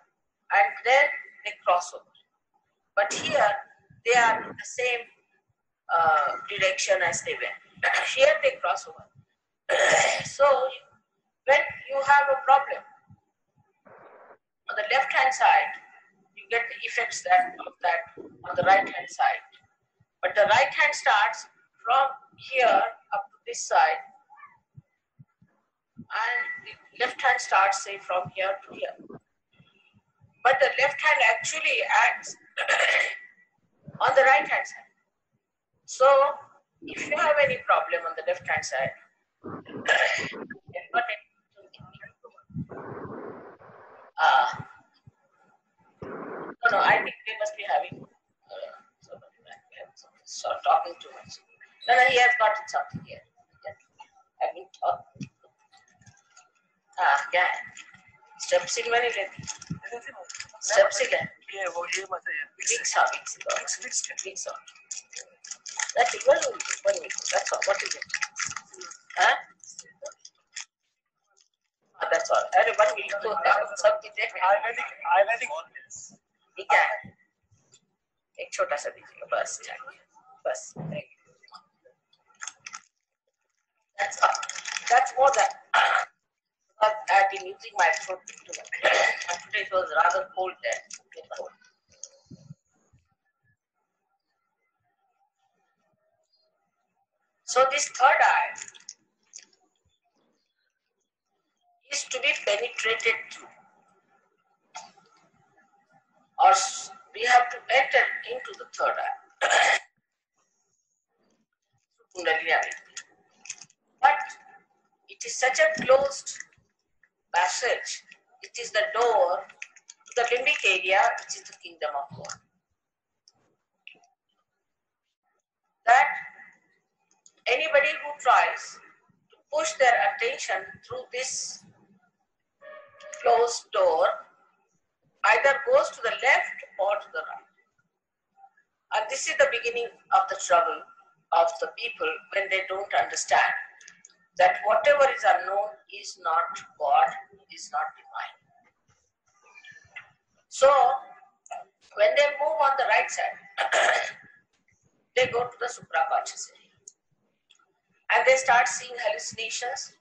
and then they cross over. But here, they are in the same direction as they went. Here they cross over. So, when you have a problem, on the left hand side, you get the effects of that on the right hand side. But the right hand starts from here up to this side, and the left hand starts, say, from here to here. But the left hand actually acts on the right hand side. So, if you have any problem on the left hand side, no, I think they must be having talking too much. No, he has gotten something here. Having talk. क्या है? Steps in many ways. Steps in. ये वो ये मत है. Mix on. That's it. One minute. That's all. What is it? Huh? That's all. अरे 1 minute तो सब चीजें. Highlighting all this. ठीक है. एक छोटा सा दीजिएगा बस चाहिए. बस. That's all. That's more than. I've been using my throat too much. And today it was rather cold there. So this third eye is to be penetrated through. Or we have to enter into the third eye. But it is such a closed passage. It is the door to the limbic area, which is the kingdom of God. That anybody who tries to push their attention through this closed door either goes to the left or to the right. And this is the beginning of the trouble of the people when they don't understand that whatever is unknown is not God, is not divine. So, when they move on the right side, they go to the supraconscious area. And they start seeing hallucinations.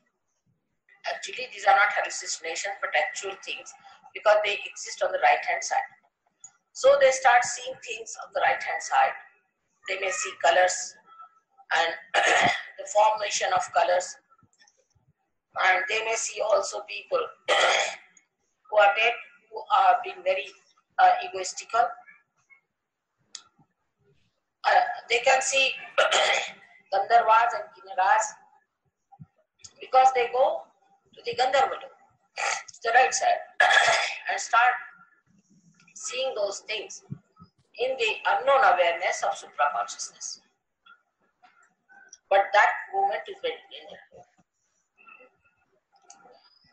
Actually, these are not hallucinations, but actual things, because they exist on the right-hand side. So they start seeing things on the right-hand side. They may see colors and the formation of colors. And they may see also people who are dead, who are being very egoistical. they can see Gandharvas and Kinnaras because they go to the Gandharva, the right side, and start seeing those things in the unknown awareness of supra-consciousness. But that movement is very dangerous.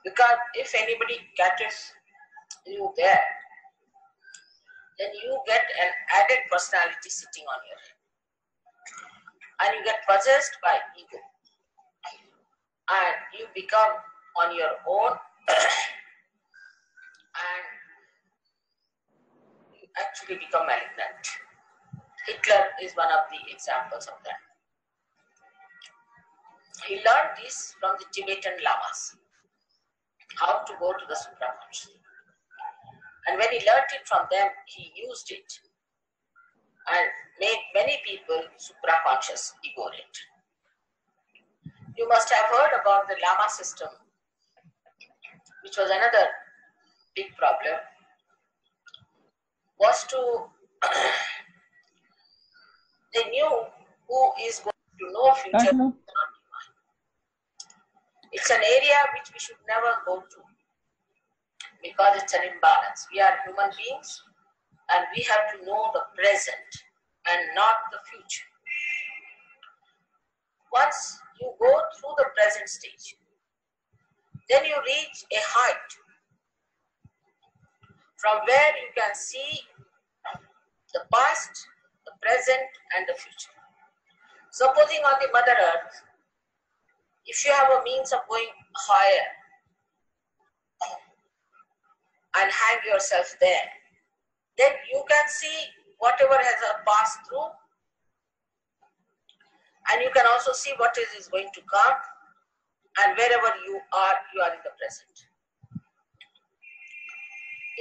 Because if anybody catches you there, then you get an added personality sitting on your head. And you get possessed by ego. And you become on your own and you actually become malignant. Hitler is one of the examples of that. He learned this from the Tibetan Lamas, how to go to the supraconscious. And when he learned it from them, he used it and made many people supraconscious ignorant. You must have heard about the Lama system, which was another big problem, was to, they knew who is going to know future. It's an area which we should never go to because it's an imbalance. We are human beings and we have to know the present and not the future. Once you go through the present stage, then you reach a height from where you can see the past, the present and the future. Supposing on the Mother Earth, if you have a means of going higher and hang yourself there, then you can see whatever has passed through, and you can also see what is going to come, and wherever you are in the present.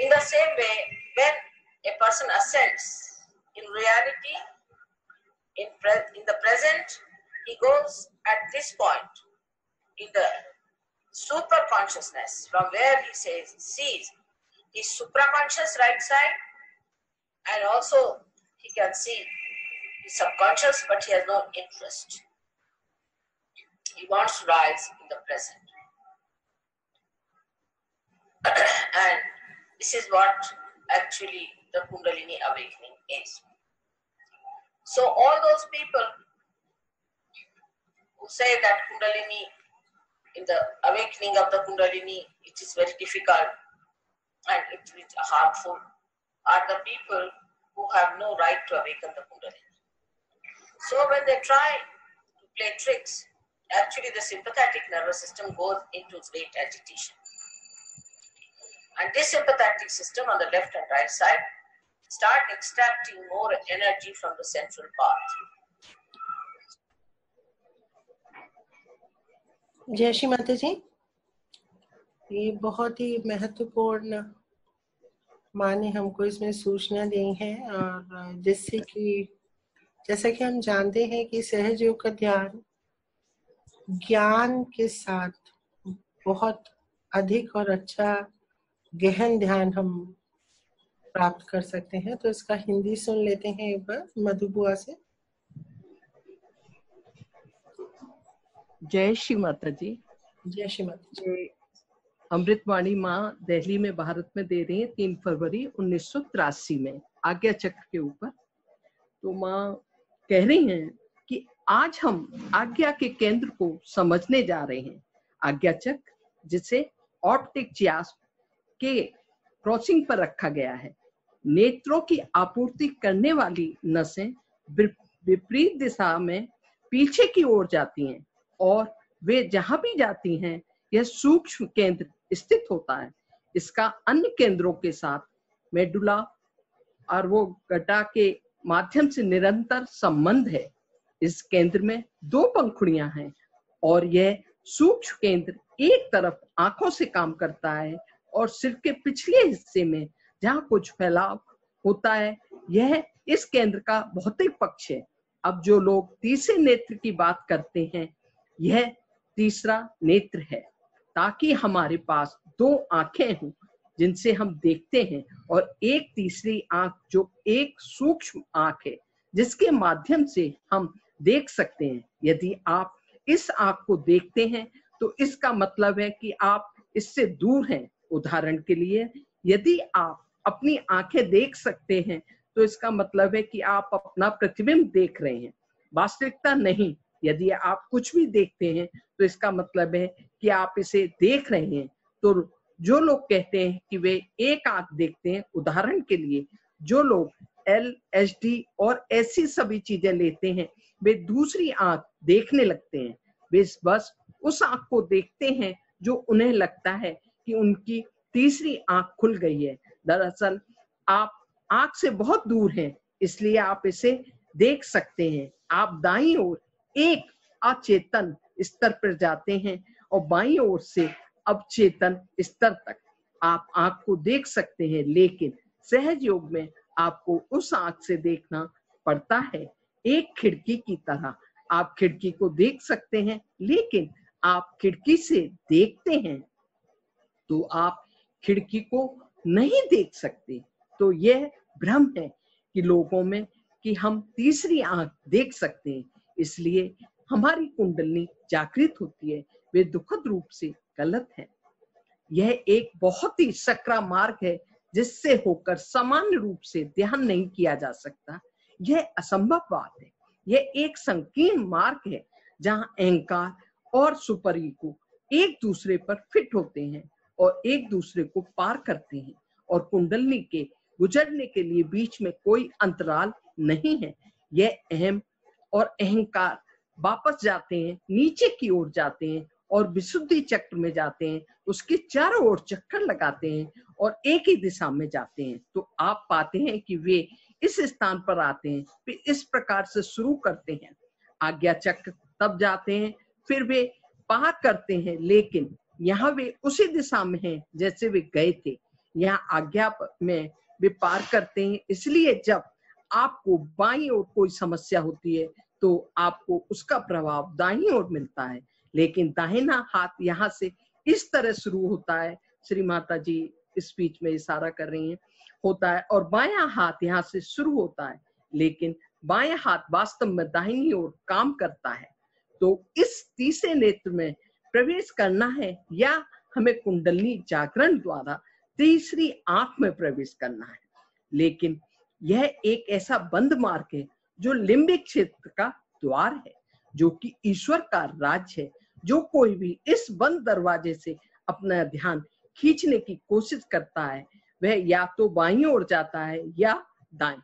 In the same way, when a person ascends, in reality, in the present, he goes at this point in the super consciousness, from where he sees his supraconscious right side, and also he can see his subconscious, but he has no interest. He wants to rise in the present. And this is what actually the Kundalini awakening is. So all those people who say that Kundalini, in the awakening of the Kundalini, it is very difficult and it is harmful, are the people who have no right to awaken the Kundalini. So when they try to play tricks, actually the sympathetic nervous system goes into great agitation. And this sympathetic system on the left and right side start extracting more energy from the central part. जय श्री माता जी, ये बहुत ही महत्वपूर्ण माँ ने हमको इसमें सूचना दी है, और जैसा कि हम जानते हैं कि सहज योग का ध्यान ज्ञान के साथ बहुत अधिक और अच्छा गहन ध्यान हम प्राप्त कर सकते हैं। तो इसका हिंदी सुन लेते हैं एक बार मधु बुआ से। जय श्री माता जी। जय श्री माता जी। अमृतवाणी माँ दिल्ली में भारत में दे रही है 3 फरवरी 1983 में आज्ञा चक्र के ऊपर। तो माँ कह रही हैं कि आज हम आज्ञा के केंद्र को समझने जा रहे हैं। आज्ञा चक्र जिसे ऑप्टिक चियास के क्रॉसिंग पर रखा गया है। नेत्रों की आपूर्ति करने वाली नसें विपरीत दिशा में पीछे की ओर जाती हैं और वे जहां भी जाती हैं यह सूक्ष्म केंद्र स्थित होता है। इसका अन्य केंद्रों के साथ मेडुला और वो गड्ढा के माध्यम से निरंतर संबंध है। इस केंद्र में 2 पंखुड़ियां हैं और यह सूक्ष्म केंद्र एक तरफ आंखों से काम करता है और सिर के पिछले हिस्से में जहां कुछ फैलाव होता है यह इस केंद्र का भौतिक पक्ष है। अब जो लोग तीसरे नेत्र की बात करते हैं यह तीसरा नेत्र है, ताकि हमारे पास 2 आंखें हों जिनसे हम देखते हैं और एक तीसरी आंख जो एक सूक्ष्म आंख है जिसके माध्यम से हम देख सकते हैं। यदि आप इस आंख को देखते हैं तो इसका मतलब है कि आप इससे दूर हैं। उदाहरण के लिए, यदि आप अपनी आंखें देख सकते हैं तो इसका मतलब है कि आप अपना प्रतिबिंब देख रहे हैं, वास्तविकता नहीं। यदि आप कुछ भी देखते हैं तो इसका मतलब है कि आप इसे देख रहे हैं। तो जो लोग कहते हैं कि वे एक आंख देखते हैं, उदाहरण के लिए जो लोग LSD और ऐसी सभी चीजें लेते हैं, वे दूसरी आंख देखने लगते हैं। वे बस उस आंख को देखते हैं जो उन्हें लगता है कि उनकी तीसरी आंख खुल गई है। दरअसल आप आंख से बहुत दूर हैं, इसलिए आप इसे देख सकते हैं। आप दाईं ओर एक अचेतन स्तर पर जाते हैं और बाईं ओर से अवचेतन स्तर तक आप आंख को देख सकते हैं, लेकिन सहज योग में आपको उस आंख से देखना पड़ता है। एक खिड़की की तरह आप खिड़की को देख सकते हैं, लेकिन आप खिड़की से देखते हैं तो आप खिड़की को नहीं देख सकते। तो यह भ्रम है कि लोगों में कि हम तीसरी आंख देख सकते हैं, इसलिए हमारी कुंडली जागृत होती है। वे दुखद रूप से गलत है। यह एक बहुत ही सकरा मार्ग है जिससे होकर सामान्य रूप से ध्यान नहीं किया जा सकता। यह असंभव बात है। यह एक संकीर्ण मार्ग है जहां अहंकार और सुपर ईगो एक दूसरे पर फिट होते हैं और एक दूसरे को पार करते हैं, और कुंडली के गुजरने के लिए बीच में कोई अंतराल नहीं है। यह अहम और अहंकार वापस जाते हैं, नीचे की ओर जाते हैं और विशुद्धि चक्र में जाते हैं, उसके चारों ओर चक्कर लगाते हैं और एक ही दिशा में जाते हैं। तो आप पाते हैं कि वे इस स्थान पर आते हैं, वे इस प्रकार से शुरू करते हैं। आज्ञा चक्र तब जाते हैं, फिर वे पार करते हैं, लेकिन यहाँ वे उसी दिशा में हैं जैसे वे गए थे। यहाँ आज्ञा में वे पार करते हैं। इसलिए जब आपको बाईं ओर कोई समस्या होती है तो आपको उसका प्रभाव दाहिनी ओर मिलता है, लेकिन दाहिना हाथ यहाँ से इस तरह शुरू होता है, श्री माता जी इस बीच में इशारा कर रही हैं, होता है, और बायां हाथ यहाँ से शुरू होता है, लेकिन बायां हाथ वास्तव में दाहिनी ओर काम करता है। तो इस तीसरे नेत्र में प्रवेश करना है या हमें कुंडली जागरण द्वारा तीसरी आंख में प्रवेश करना है। लेकिन यह एक ऐसा बंद मार्ग है जो लिम्बिक क्षेत्र का द्वार है, जो कि ईश्वर का राज्य है। जो कोई भी इस बंद दरवाजे से अपना ध्यान खींचने की कोशिश करता है वह या तो बाईं ओर जाता है या दाएं,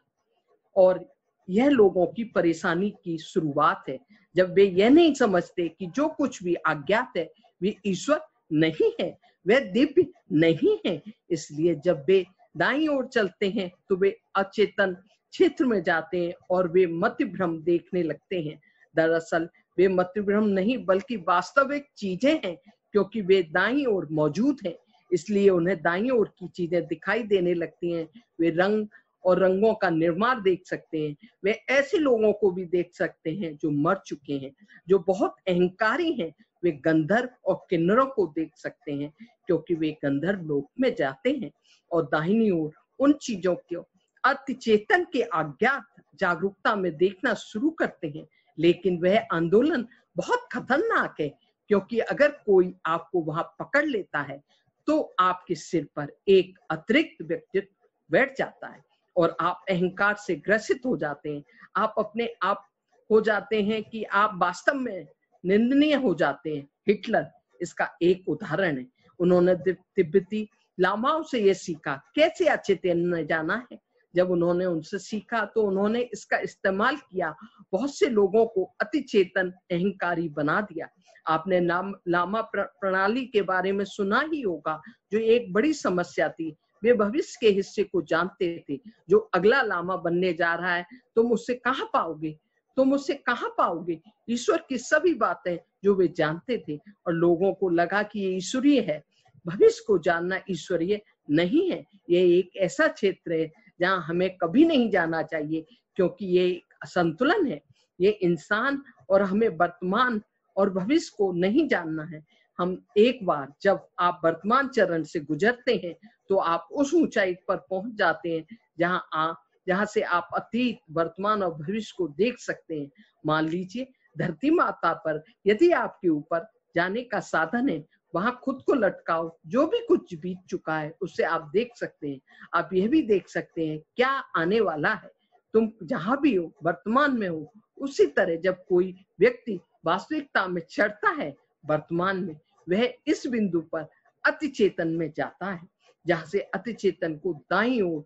और यह लोगों की परेशानी की शुरुआत है जब वे यह नहीं समझते कि जो कुछ भी अज्ञात है वे ईश्वर नहीं है, वह दिव्य नहीं है। इसलिए जब वे दाईं ओर चलते हैं तो वे अचेतन क्षेत्र में जाते हैं और वे मति भ्रम देखने लगते हैं। दरअसल वे मति भ्रम नहीं बल्कि वास्तविक चीजें हैं, क्योंकि वे दाईं ओर मौजूद हैं, इसलिए उन्हें दाईं ओर की चीजें दिखाई देने लगती हैं। वे रंग और रंगों का निर्माण देख सकते हैं। वे ऐसे लोगों को भी देख सकते हैं जो मर चुके हैं, जो बहुत अहंकारी हैं। वे गंधर्व और किन्नरों को देख सकते हैं, क्योंकि वे गंधर्व लोक में जाते हैं और दाहिनी ओर उन चीजों को अति चेतन के अज्ञात जागरूकता में देखना शुरू करते हैं। लेकिन वह आंदोलन बहुत खतरनाक है, क्योंकि अगर कोई आपको वहां पकड़ लेता है तो आपके सिर पर एक अतिरिक्त व्यक्तित्व बैठ जाता है और आप अहंकार से ग्रसित हो जाते हैं। आप अपने आप हो जाते हैं कि आप वास्तव में निंदनीय हो जाते हैं। हिटलर इसका एक उदाहरण है। उन्होंने तिब्बती लामाओं से यह सीखा, कैसे अच्छे तैरना जाना है। जब उन्होंने उनसे सीखा तो उन्होंने इसका इस्तेमाल किया, बहुत से लोगों को अति चेतन अहंकारी बना दिया। आपने लामा प्रणाली के बारे में सुना ही होगा, जो एक बड़ी समस्या थी। वे भविष्य के हिस्से को जानते थे, जो अगला लामा बनने जा रहा है तुम उससे कहाँ पाओगे, तुम उससे कहाँ पाओगे। ईश्वर की सभी बातें जो वे जानते थे, और लोगों को लगा कि ये ईश्वरीय है। भविष्य को जानना ईश्वरीय नहीं है। ये एक ऐसा क्षेत्र है जहाँ हमें कभी नहीं जाना चाहिए, क्योंकि ये एक असंतुलन है। ये इंसान और हमें वर्तमान और भविष्य को नहीं जानना है। हम एक बार जब आप वर्तमान चरण से गुजरते हैं तो आप उस ऊंचाई पर पहुंच जाते हैं जहां जहाँ से आप अतीत, वर्तमान और भविष्य को देख सकते हैं। मान लीजिए धरती माता पर यदि आपके ऊपर जाने का साधन है, वहां खुद को लटकाओ, जो भी कुछ बीत चुका है उससे आप देख सकते हैं। आप यह भी देख सकते हैं क्या आने वाला है। तुम जहां भी हो, वर्तमान में हो, उसी तरह जब कोई व्यक्ति वास्तविकता में चढ़ता है वर्तमान में, वह इस बिंदु पर अति चेतन में जाता है, जहां से अति चेतन को दाईं ओर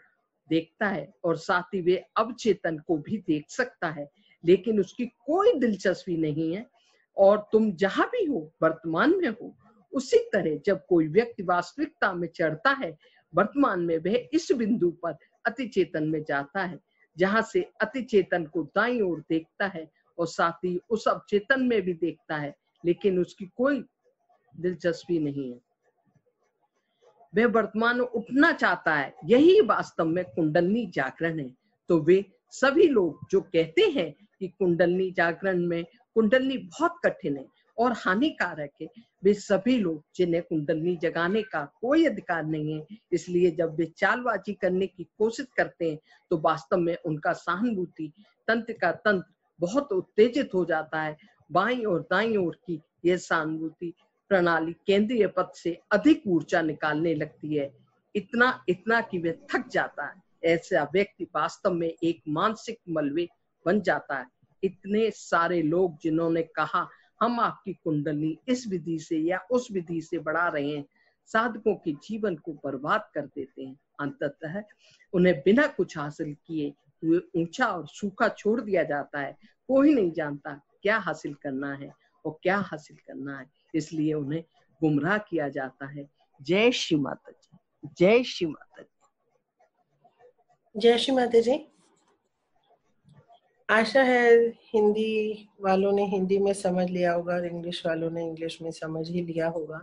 देखता है और साथ ही वे अवचेतन को भी देख सकता है, लेकिन उसकी कोई दिलचस्पी नहीं है। और तुम जहां भी हो वर्तमान में हो, उसी तरह जब कोई व्यक्ति वास्तविकता में चढ़ता है वर्तमान में, वह इस बिंदु पर अति चेतन में जाता है, जहां से अति चेतन को दाईं ओर देखता है और साथ ही उस अवचेतन में भी देखता है, लेकिन उसकी कोई दिलचस्पी नहीं है। वह वर्तमान में उठना चाहता है। यही वास्तव में कुंडलनी जागरण है। तो वे सभी लोग जो कहते हैं कि कुंडलनी जागरण में कुंडलनी बहुत कठिन है और हानिकारक है, वे सभी लोग जिन्हें कुंडलनी जगाने का कोई अधिकार नहीं है। इसलिए जब वे चालबाजी करने की कोशिश करते हैं तो वास्तव में उनका सहानुभूति तंत्र का तंत्र बहुत उत्तेजित हो जाता है। बाईं और दाईं ओर की यह सहानुभूति प्रणाली केंद्रीय पथ से अधिक ऊर्जा निकालने लगती है, इतना कि वह थक जाता है। ऐसा व्यक्ति वास्तव में एक मानसिक मलबे बन जाता है। इतने सारे लोग जिन्होंने कहा हम आपकी कुंडली इस विधि से या उस विधि से बढ़ा रहे हैं, साधकों के जीवन को बर्बाद कर देते हैं। अंततः उन्हें बिना कुछ हासिल किए हुए ऊंचा और सूखा छोड़ दिया जाता है। कोई नहीं जानता क्या हासिल करना है और क्या हासिल करना है, इसलिए उन्हें गुमराह किया जाता है। जय श्री माता जी, जय श्री माता जी। जय श्री माता जी। आशा है हिंदी वालों ने हिंदी में समझ लिया होगा और इंग्लिश वालों ने इंग्लिश में समझ ही लिया होगा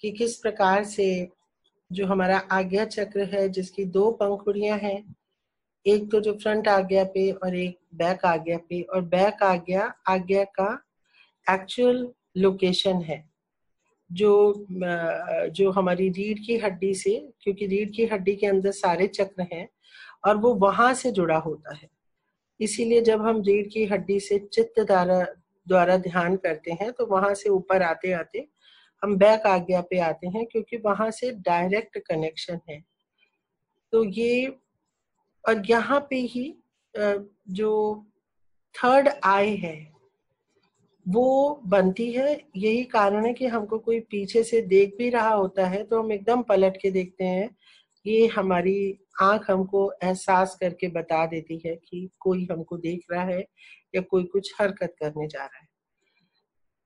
कि किस प्रकार से जो हमारा आज्ञा चक्र है, जिसकी 2 पंखुड़ियां हैं, एक तो जो फ्रंट आज्ञा पे और एक बैक आज्ञा पे, और बैक आज्ञा का एक्चुअल लोकेशन है जो हमारी रीढ़ की हड्डी से, क्योंकि रीढ़ की हड्डी के अंदर सारे चक्र हैं और वो वहां से जुड़ा होता है। इसीलिए जब हम रीढ़ की हड्डी से चित्त द्वारा ध्यान करते हैं तो वहां से ऊपर आते आते हम बैक आज्ञा पे आते हैं, क्योंकि वहां से डायरेक्ट कनेक्शन है। तो ये, और यहाँ पे ही जो थर्ड आई है वो बनती है। यही कारण है कि हमको कोई पीछे से देख भी रहा होता है तो हम एकदम पलट के देखते हैं। ये हमारी आंख हमको एहसास करके बता देती है कि कोई हमको देख रहा है या कोई कुछ हरकत करने जा रहा है।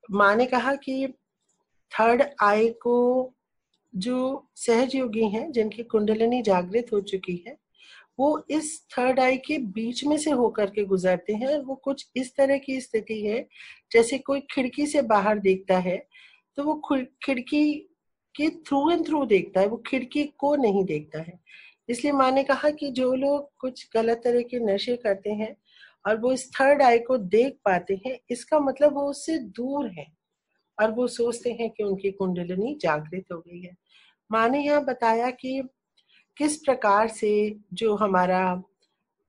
माँ ने कहा कि थर्ड आई को जो सहज योगी हैं, जिनकी कुंडलिनी जागृत हो चुकी है, वो इस थर्ड आई के बीच में से होकर के गुजरते हैं। वो कुछ इस तरह की स्थिति है जैसे कोई खिड़की से बाहर देखता है तो वो खिड़की के थ्रू एंड थ्रू देखता है, वो खिड़की को नहीं देखता है। इसलिए माँ ने कहा कि जो लोग कुछ गलत तरह के नशे करते हैं और वो इस थर्ड आई को देख पाते हैं, इसका मतलब वो उससे दूर है और वो सोचते हैं कि उनकी कुंडलिनी जागृत हो गई है। माँ ने यहाँ बताया कि किस प्रकार से जो हमारा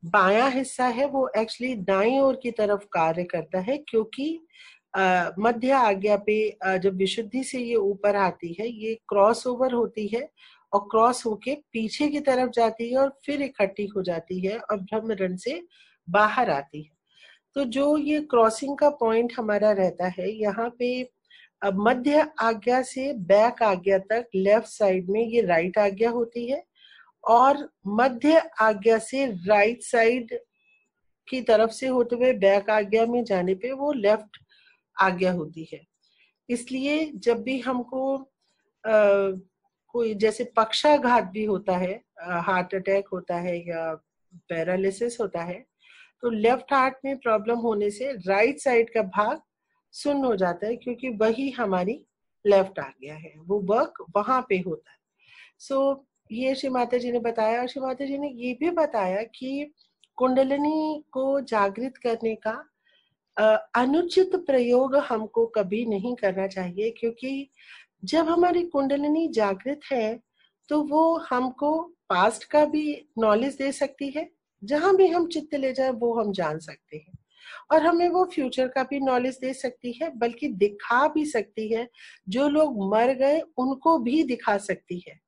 बायां हिस्सा है वो एक्चुअली दाईं ओर की तरफ कार्य करता है, क्योंकि मध्य आज्ञा पे जब विशुद्धि से ये ऊपर आती है, ये क्रॉस ओवर होती है और क्रॉस होके पीछे की तरफ जाती है और फिर इकट्ठी हो जाती है और ब्रह्मरंध्र से बाहर आती है। तो जो ये क्रॉसिंग का पॉइंट हमारा रहता है, यहाँ पे मध्य आज्ञा से बैक आज्ञा तक लेफ्ट साइड में ये राइट आज्ञा होती है और मध्य आज्ञा से राइट साइड की तरफ से होते हुए बैक आज्ञा में जाने पे वो लेफ्ट आज्ञा होती है। इसलिए जब भी हमको कोई जैसे पक्षाघात भी होता है, हार्ट अटैक होता है या पैरालिसिस होता है, तो लेफ्ट हार्ट में प्रॉब्लम होने से राइट साइड का भाग सुन्न हो जाता है, क्योंकि वही हमारी लेफ्ट आज्ञा है, वो वर्क वहां पे होता है। सो ये श्री माता जी ने बताया। श्री माता जी ने ये भी बताया कि कुंडलिनी को जागृत करने का अनुचित प्रयोग हमको कभी नहीं करना चाहिए, क्योंकि जब हमारी कुंडलिनी जागृत है तो वो हमको पास्ट का भी नॉलेज दे सकती है जहां भी हम चित्त ले जाए वो हम जान सकते हैं। और हमें वो फ्यूचर का भी नॉलेज दे सकती है, बल्कि दिखा भी सकती है। जो लोग मर गए उनको भी दिखा सकती है,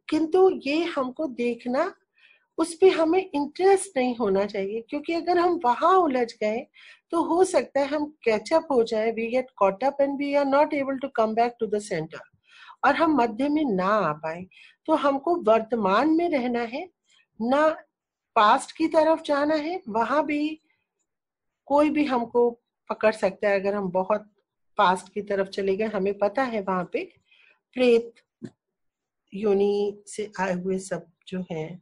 किंतु ये हमको देखना, उस पे हमें इंटरेस्ट नहीं होना चाहिए, क्योंकि अगर हम वहां उलझ गए तो हो सकता है हम कैचअप हो जाए, we get caught up and we are not able to come back to the centre, और हम मध्य में ना आ पाए। तो हमको वर्तमान में रहना है, ना पास्ट की तरफ जाना है। वहां भी कोई भी हमको पकड़ सकता है। अगर हम बहुत पास्ट की तरफ चले गए, हमें पता है वहां पे प्रेत योनि से आए हुए सब जो हैं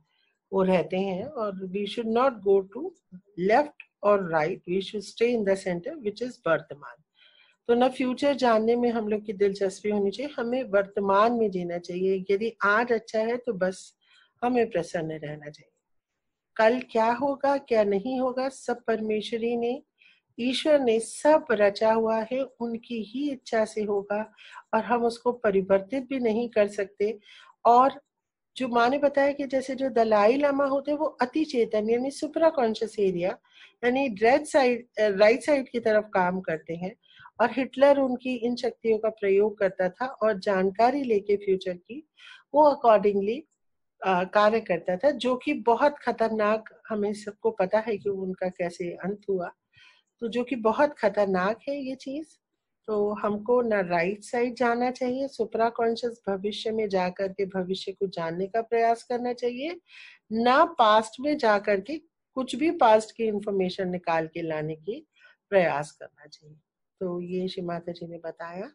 वो रहते हैं, और we should not go to left और right, we should stay in the centre which is वर्तमान। तो ना फ्यूचर जानने में हम लोग की दिलचस्पी होनी चाहिए, हमें वर्तमान में जीना चाहिए। यदि आज अच्छा है तो बस हमें प्रसन्न रहना चाहिए। कल क्या होगा क्या नहीं होगा, सब परमेश्वरी ने, ईश्वर ने सब रचा हुआ है, उनकी ही इच्छा से होगा, और हम उसको परिवर्तित भी नहीं कर सकते। और जो माँ ने बताया कि जैसे जो दलाई लामा होते हैं वो अति चेतन यानी सुपरा कॉन्शियस एरिया यानी राइट साइड की तरफ काम करते हैं, और हिटलर उनकी इन शक्तियों का प्रयोग करता था और जानकारी लेके फ्यूचर की वो अकॉर्डिंगली कार्य करता था, जो कि बहुत खतरनाक, हमें सबको पता है कि उनका कैसे अंत हुआ। तो जो कि बहुत खतरनाक है ये चीज। तो हमको ना राइट साइड जाना चाहिए, सुपरा कॉन्शियस भविष्य में जाकर के भविष्य को जानने का प्रयास करना चाहिए, ना पास्ट में जाकर के कुछ भी पास्ट की इंफॉर्मेशन निकाल के लाने की प्रयास करना चाहिए। तो ये श्री माता जी ने बताया।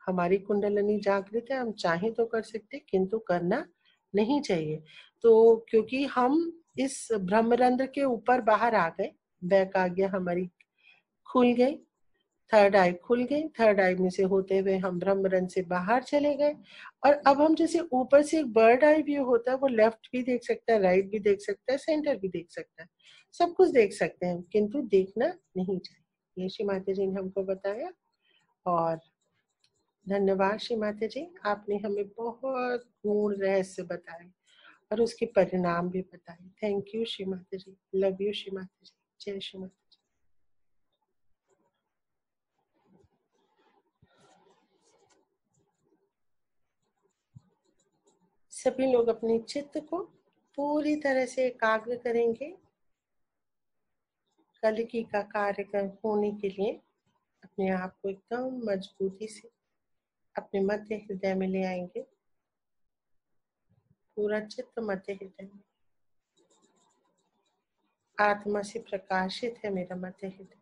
हमारी कुंडलिनी जागृत है, हम चाहें तो कर सकते, किंतु करना नहीं चाहिए। तो क्योंकि हम इस ब्रह्मरंध्र के ऊपर बाहर आ गए, वैकाग्य हमारी खुल गई, थर्ड आई खुल गई, थर्ड आई में से होते हुए हम ब्रह्मरंध्र से बाहर चले गए, और अब हम जैसे ऊपर से एक बर्ड आई व्यू होता है, वो लेफ्ट भी देख सकता है, राइट भी देख सकता है, सेंटर भी देख सकता है, सब कुछ देख सकते हैं, किंतु देखना नहीं चाहिए। ये श्री माता जी ने हमको बताया। और धन्यवाद श्री माता जी, आपने हमें बहुत गूढ़ रहस्य बताए और उसके परिणाम भी बताए। Thank you Shri Mata ji, love you Shri Mata जी, जय श्री माता। सभी लोग अपने चित्त को पूरी तरह से एकाग्र करेंगे। कलिकी का कार्यक्रम होने के लिए अपने आप को एकदम मजबूती से अपने मध्य हृदय में ले आएंगे। पूरा चित्त मध्य हृदय में, आत्मा से प्रकाशित है मेरा मध्य हृदय।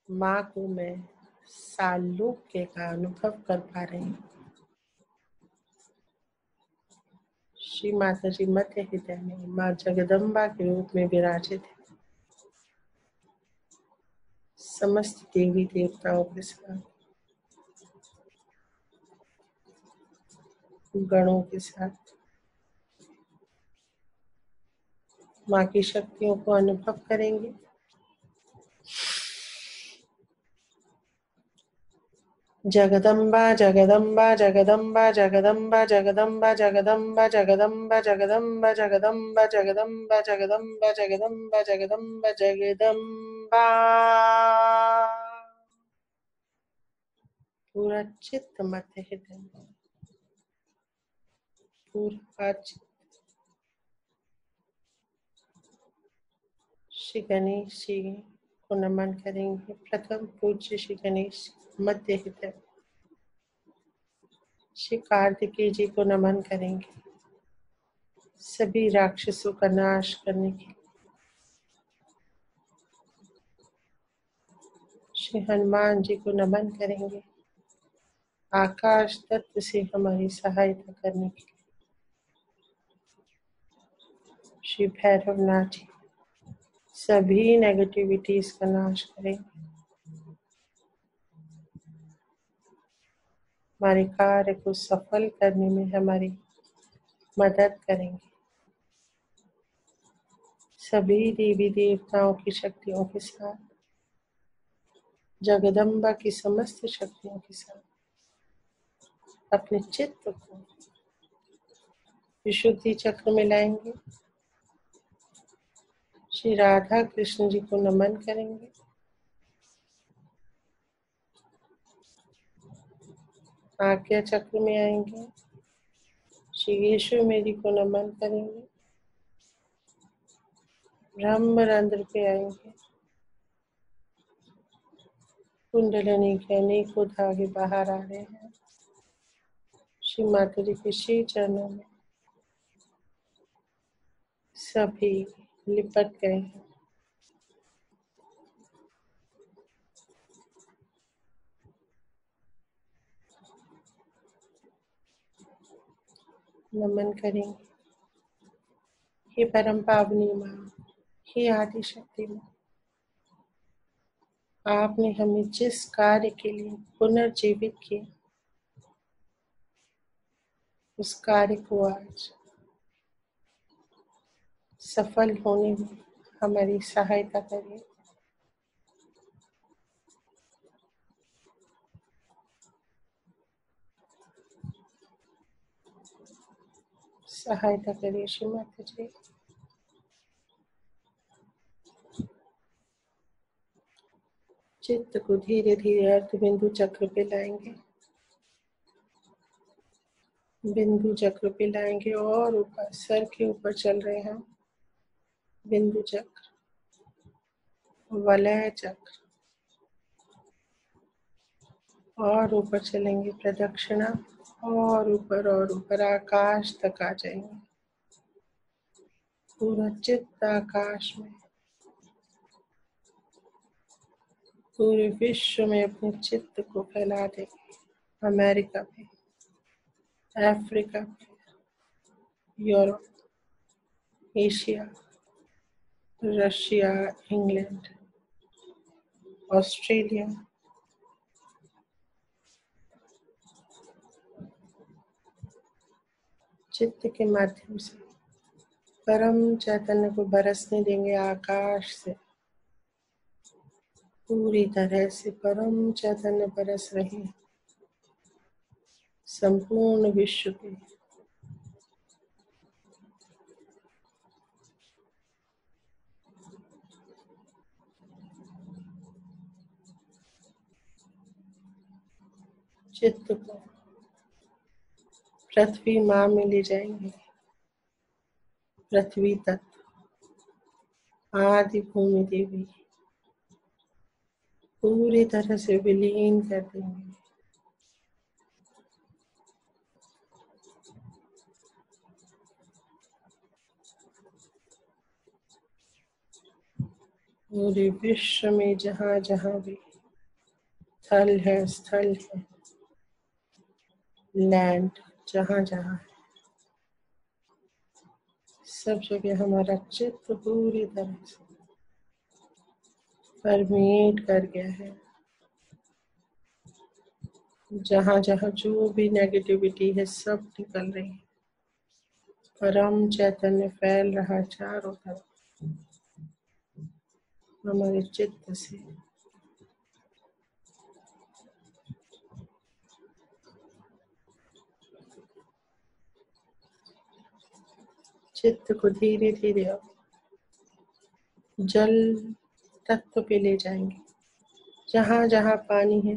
माँ को मैं सालोक्य का अनुभव कर पा रही हूँ। श्री माता जी मध्य हृदय में माँ जगदम्बा के रूप में विराजित है, समस्त देवी देवताओं के साथ, गणों के साथ। माँ की शक्तियों को अनुभव करेंगे। जगदम्बा जगदम्बा जगदम्बा जगदम्बा जगदम्बा जगदम्बा जगदम्बा जगदम्बा जगदम्बा जगदम्बा जगदम्बा जगदम्बा जगदम्बा जगदम्बा। पूरा चित्त मध्य हृदय में, पूरा चित्त। श्री गणेश जी को नमन करेंगे। प्रथम पूज्य श्री गणेश मध्य हृदय। श्री कार्तिकेय जी को नमन करेंगे, सभी राक्षसों का नाश करने के। श्री हनुमान जी को नमन करेंगे, आकाश तत्व से हमारी सहायता करने के लिए। श्री भैरवनाथ जी सभी नेगेटिविटीज का नाश करेंगे, हमारे कार्य को सफल करने में हमारी मदद करेंगे। सभी देवी देवताओं की शक्तियों के साथ, जगदम्बा की समस्त शक्तियों के साथ अपने चित्त को विशुद्धि चक्र में लाएंगे। श्री राधा कृष्ण जी को नमन करेंगे। आज्ञा चक्र में आएंगे। श्री यीशु मेरी को नमन करेंगे। ब्रह्मरंध्र पे आएंगे। कुंडलनी के अनेकों धागे बाहर आ रहे हैं। श्री माता जी के श्री चरणों में सभी लिपट गए हैं। नमन करेंगे। हे परम पावनी माँ, हे आदि शक्ति माँ, आपने हमें जिस कार्य के लिए पुनर्जीवित किया, उस कार्य को आज सफल होने में हमारी सहायता करिए। सहायता करिए श्री माता जी। चित्त को धीरे धीरे अर्थ बिंदु चक्र पे लाएंगे। बिंदु चक्र पे लाएंगे और ऊपर सर के ऊपर चल रहे हैं। बिंदु चक्र, वलय चक्र और ऊपर चलेंगे प्रदक्षिणा और ऊपर आकाश तक आ जाएंगे। पूरा चित्त आकाश में, पूरे विश्व में अपने चित्त को फैला देंगे। अमेरिका में, अफ्रीका में, Europe, Asia, Russia, England, Australia, चित्त के माध्यम से परम चैतन्य को बरसने देंगे। आकाश से पूरी तरह से परम चैतन्य बरस रहे हैं संपूर्ण विश्व पे। चित्त को पृथ्वी माँ में ले जाएंगे। पृथ्वी तत्व, आदि भूमि देवी पूरी तरह से विलीन कर देंगे। पूरे विश्व में जहाँ जहाँ भी थल है, स्थल है, लैंड, जहाँ जहाँ है, सब जगह हमारा चित्त पूरी तरह से परमेट कर गया है। जहाँ जहाँ जो भी नेगेटिविटी है सब निकल रही है। परम चैतन्य फैल रहा चारों तरफ हमारे चित्त से। चित्त को धीरे धीरे जल तत्व पे ले जाएंगे। जहाँ जहाँ पानी है,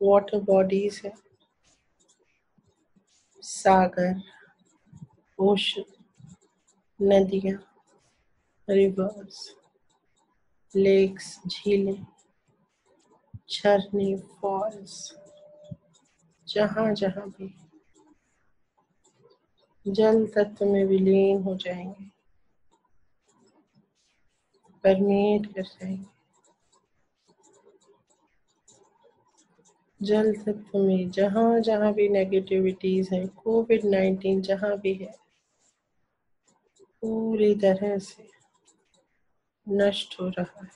वाटर बॉडीज है, सागर, ओशन, नदियाँ, रिवर्स, लेक्स, झीलें, झरने, फॉल्स, जहाँ जहाँ भी जल तत्व में विलीन हो जाएंगे, परमेट कर जाएंगे। जल तत्व में जहाँ जहाँ भी नेगेटिविटीज है, कोविड-19 जहाँ भी है, पूरी तरह से नष्ट हो रहा है।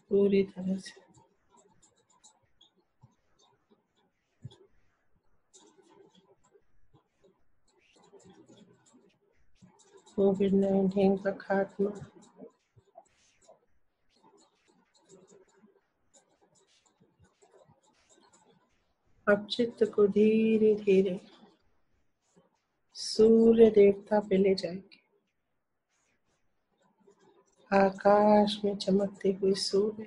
पूरी तरह से कोविड-19 का खात्मा अब चित्त को धीरे धीरे सूर्य देवता पे ले जाएंगे। आकाश में चमकते हुए सूर्य,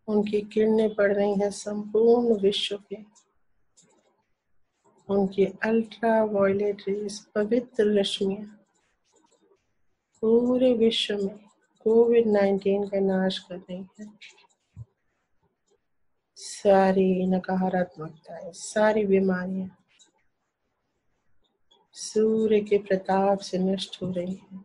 उनकी किरणें पड़ रही हैं संपूर्ण विश्व पे। उनकी अल्ट्रा वायलेट रेस, पवित्र रश्मियां पूरे विश्व में कोविड-19 का नाश कर रही हैं। सारी नकारात्मकताएं, सारी बीमारियां सूर्य के प्रताप से नष्ट हो रही हैं।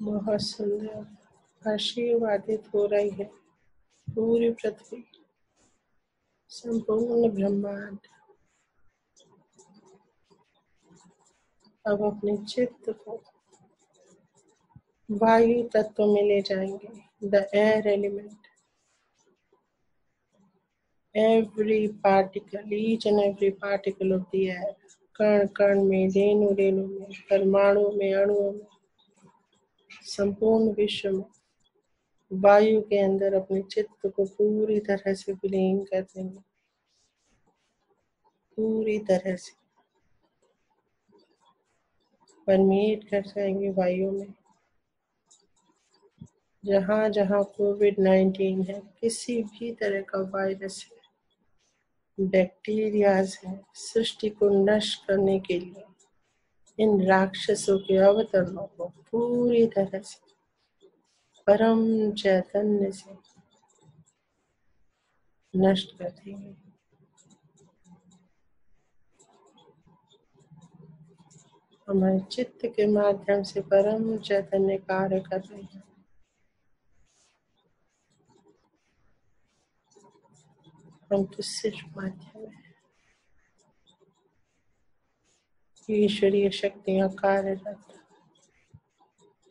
बहुत सुंदर आशीर्वादित हो रही है पूरी पृथ्वी, संपूर्ण ब्रह्मांड। अब अपने चित्त को वायु तत्व में ले जाएंगे। The air element, every particle, each and every particle of the air, कण कण में, रेणु रेणु में, परमाणु में, अणुओं में, संपूर्ण विश्व में वायु के अंदर अपने चित्त को पूरी तरह से विलीन कर देंगे। पूरी तरह से परमेट कर जाएंगे वायु में। जहाँ जहाँ कोविड-19 है, किसी भी तरह का वायरस है, बैक्टीरियाज है, सृष्टि को नष्ट करने के लिए इन राक्षसों के अवतरणों को पूरी तरह से परम चैतन्य से नष्ट कर देंगे। हमारे चित्त के माध्यम से परम चैतन्य कार्य कर रहे हैं। हम तो सिर्फ माध्यम है। ईश्वरीय शक्तियां कार्यरत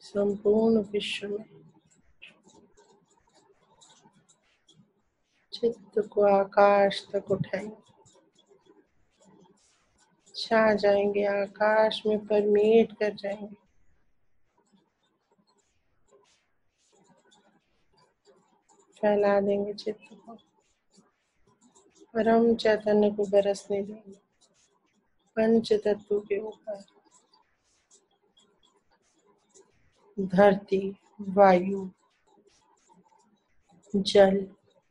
संपूर्ण विश्व में। चित्त को आकाश तक उठाएंगे, छा जाएंगे, आकाश में परमेट कर जाएंगे। फैला देंगे चित्त को, परम चैतन्य को बरसने देंगे पंच तत्वों के ऊपर। धरती, वायु, जल,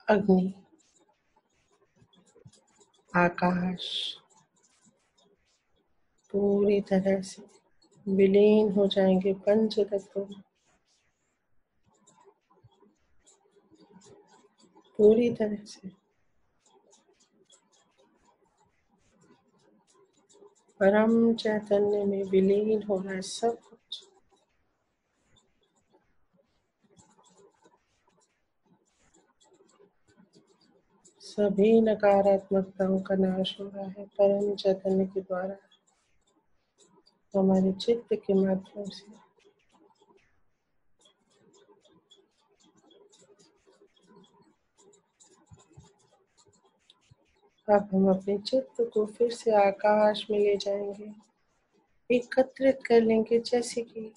अग्नि, आकाश पूरी तरह से विलीन हो जाएंगे पंच तत्वों में। पूरी तरह से परम चैतन्य में विलीन हो रहा है सब कुछ। सभी नकारात्मकताओं का नाश हो रहा है परम चैतन्य के द्वारा, हमारे चित्त के माध्यम से। अब हम अपने चित्त को फिर से आकाश में ले जाएंगे, एकत्रित कर लेंगे, जैसे कि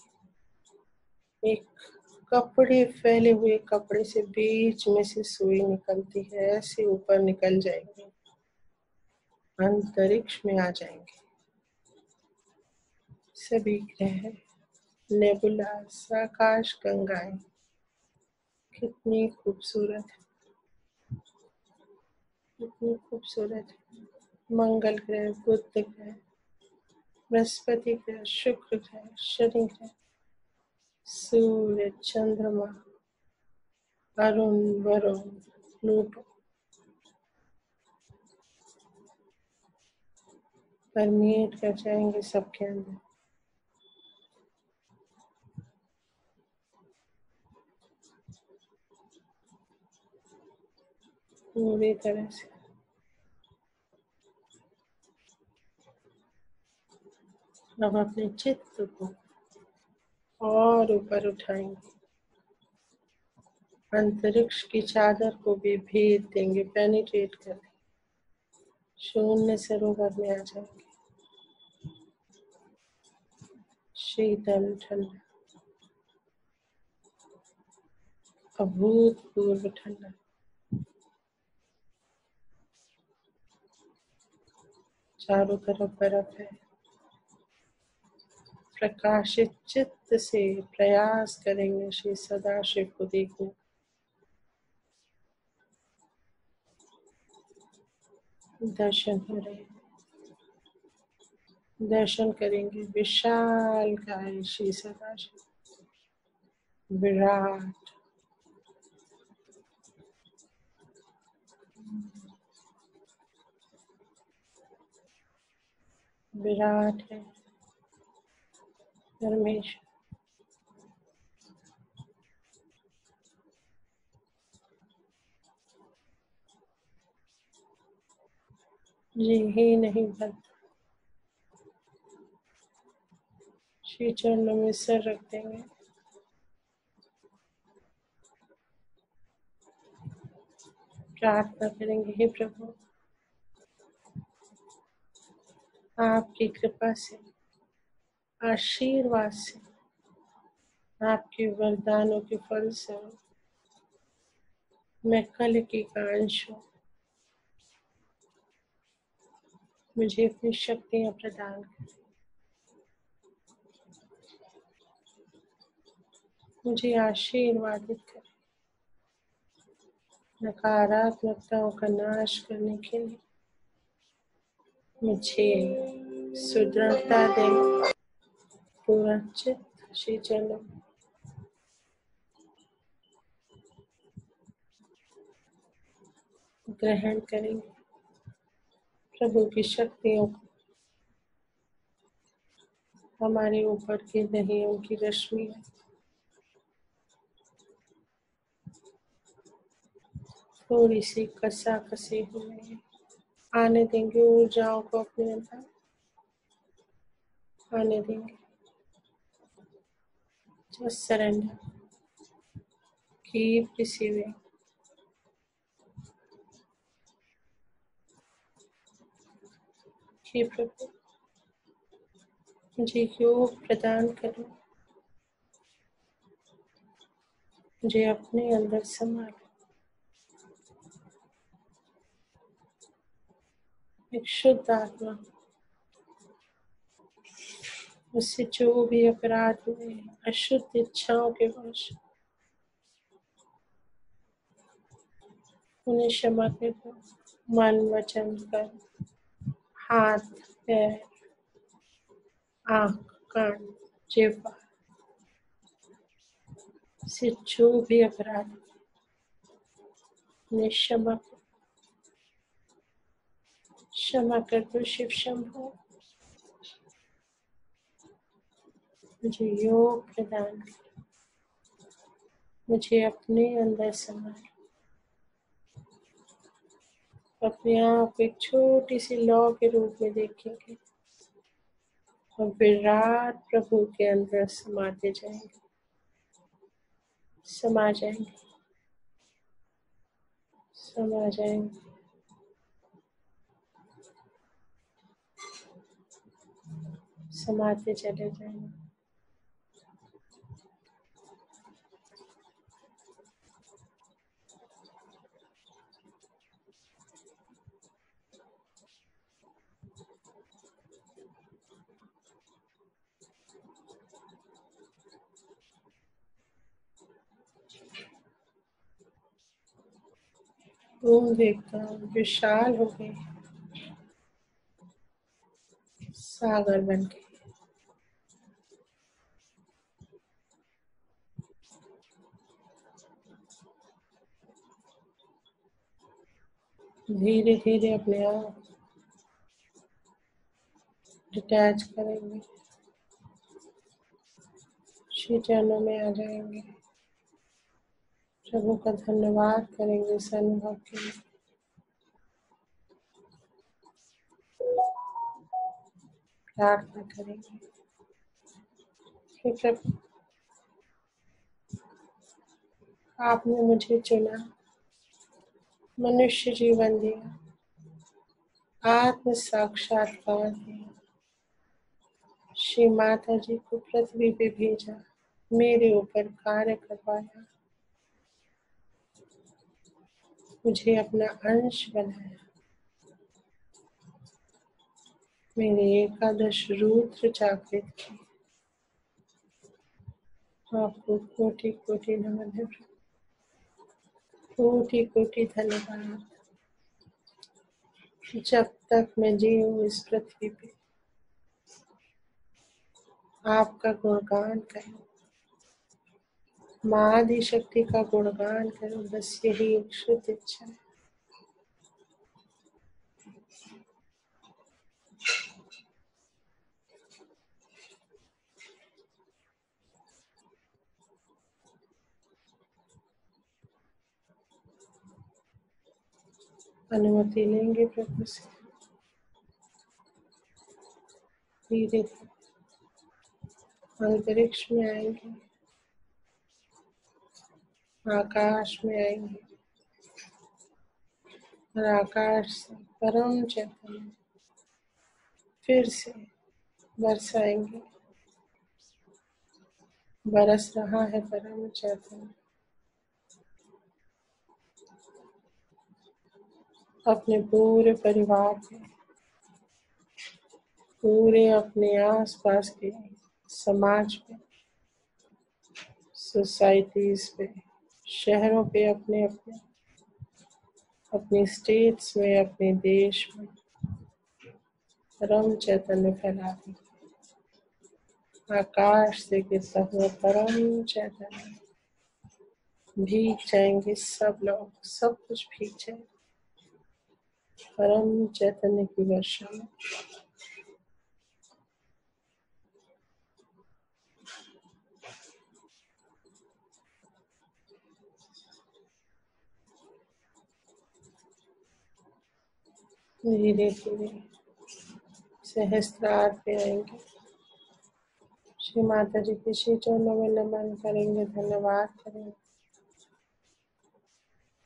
एक कपड़े, फैले हुए कपड़े से बीच में से सुई निकलती है, ऐसे ऊपर निकल जाएंगे, अंतरिक्ष में आ जाएंगे। सभी ग्रह, नेबुलास, आकाश गंगाएं कितनी खूबसूरत है, कितनी खूबसूरत है। मंगल ग्रह, बुध ग्रह, बृहस्पति ग्रह, शुक्र ग्रह, शनि ग्रह, सूर्य, चंद्रमा, अरुण, वरुण, प्लूटो परमेट कर जाएंगे सबके अंदर। पूरी तरह से अब अपने चित्त को और ऊपर उठाएंगे, अंतरिक्ष की चादर को भी भेद देंगे, पेनिट्रेट कर देंगे, शून्य सरोवर में आ जाएंगे। शीतल ठंडा, अभूतपूर्व ठंडा, चारों तरफ बर्फ है। प्रकाशित चित्त से प्रयास करेंगे श्री सदाशिव को देखने। दर्शन हो रहे हैं, दर्शन करेंगे विशाल काय श्री सदाशिव, विराट, विराट है परमेश्वर। जी ही नहीं बनता। श्री चरणों में सर रख देंगे, प्रार्थना करेंगे, हे प्रभु आपकी कृपा से, आशीर्वाद से, आपके वरदानों के फल से मैं कल की का अंश हूँ। मुझे अपनी शक्तियाँ प्रदान करें, मुझे आशीर्वादित करें, नकारात्मकताओं का नाश करने के लिए मुझे सुदृढ़ता दें। पूरा चित्त श्री चरणों में ग्रहण करेंगे, प्रभु की शक्तियों को हमारे ऊपर गिर रही, उनकी रश्मियाँ थोड़ी सी कसा कसी हुई आने देंगे, ऊर्जाओं को अपने अंदर आने देंगे। Just surrender, keep receiving। हे प्रभु मुझे योग प्रदान करो, मुझे अपने अंदर संभालो, एक शुद्ध आत्मा, मुझसे जो भी अपराध हुए, अशुद्ध इच्छाओं के वश, उन्हें क्षमा कर दो। मन वचन कर, हाथ पैर, आँख कान जिह्वा से जो भी अपराध, उन्हें क्षमा कर दो शिव शंभो। मुझे योग प्रदान कर, मुझे अपने अंदर संभाल, अपने आप एक छोटी सी लौ के रूप में देखेंगे और विराट प्रभु के अंदर समाते जाएंगे, समा जाएंगे, समा जाएंगे। समाते चले जाएंगे। ओम देखता विशाल हो गए, सागर बन गए। धीरे धीरे अपने आप डिटैच करेंगे, श्री चरणों में आ जाएंगे। प्रभु का धन्यवाद करेंगे इस अनुभव के लिए। प्रार्थना करेंगे, हे प्रभु आपने मुझे चुना, मनुष्य जीवन दिया, आत्म साक्षात्कार दिया, श्री माता जी को पृथ्वी पे भेजा, मेरे ऊपर कार्य करवाया, मुझे अपना अंश बनाया, मेरे एकादश रुद्र जागृत किए। आपको कोटि कोटि नमन है, कोटि कोटि धन्यवाद। जब तक मैं जीऊँ इस पृथ्वी पे आपका गुणगान करूं, माँ आदि शक्ति का गुणगान करूं, बस यही एक शुद्ध इच्छा है। अनुमति लेंगे प्रभु से, धीरे धीरे अंतरिक्ष में आएंगे, आकाश में आएंगे और आकाश से परम चैतन्य फिर से बरसाएंगे। बरस रहा है परम चैतन्य अपने पूरे परिवार पे, पूरे अपने आसपास के समाज पे, सोसाइटीज पे, शहरों पे, अपने अपने अपने स्टेट्स में, अपने देश में परम चैतन्य फैला दी। आकाश से गिरता हुआ परम चैतन्य भीग जाएंगे, सब लोग, सब कुछ भीग जाएंगे परम चैतन्य की वर्षा में। धीरे धीरे सहस्त्रार पे आएंगे, श्री माता जी के श्री चरणों में नमन करेंगे, धन्यवाद करेंगे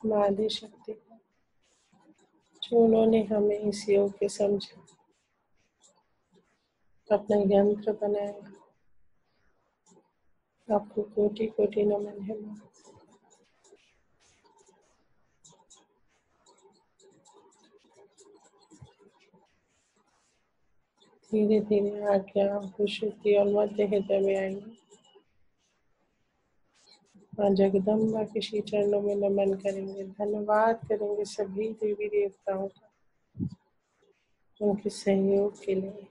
माँ आदि शक्ति को, जो उन्होंने हमें इस योग के समझा, अपना यंत्र बनाया। आपको कोटि कोटि नमन है माँ। धीरे धीरे आज्ञा, विशुद्धि और मध्य हृदय में आएंगे। माँ जगदम्बा के श्री चरणों में नमन करेंगे, धन्यवाद करेंगे सभी देवी देवताओं का उनके सहयोग के लिए।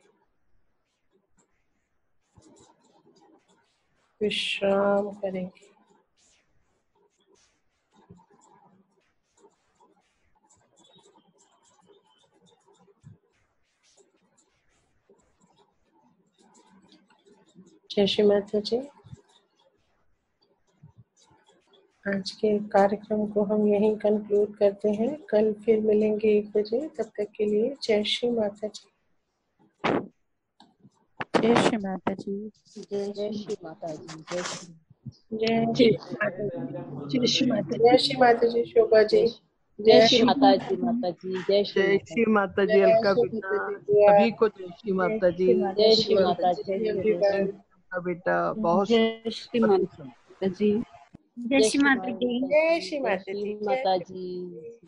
विश्राम करेंगे। जय श्री माता जी। आज के कार्यक्रम को हम यहीं कंक्लूड करते हैं। कल फिर मिलेंगे 1 बजे। तब तक के लिए जय श्री माता जी। जय श्री माता जी। जय श्री माता जी। जय श्री जय जय श्री माता जय श्री माता जी। शोभा जी। जय श्री माता जी। माता जी जय जय श्री माता जी। अलका बेटा सभी को जय श्री माता जी। जय श्री माता जी। अलका बेटा बहुत जय श्री माता जी। जय श्री माता जी। जय श्री माता जी। माता जी।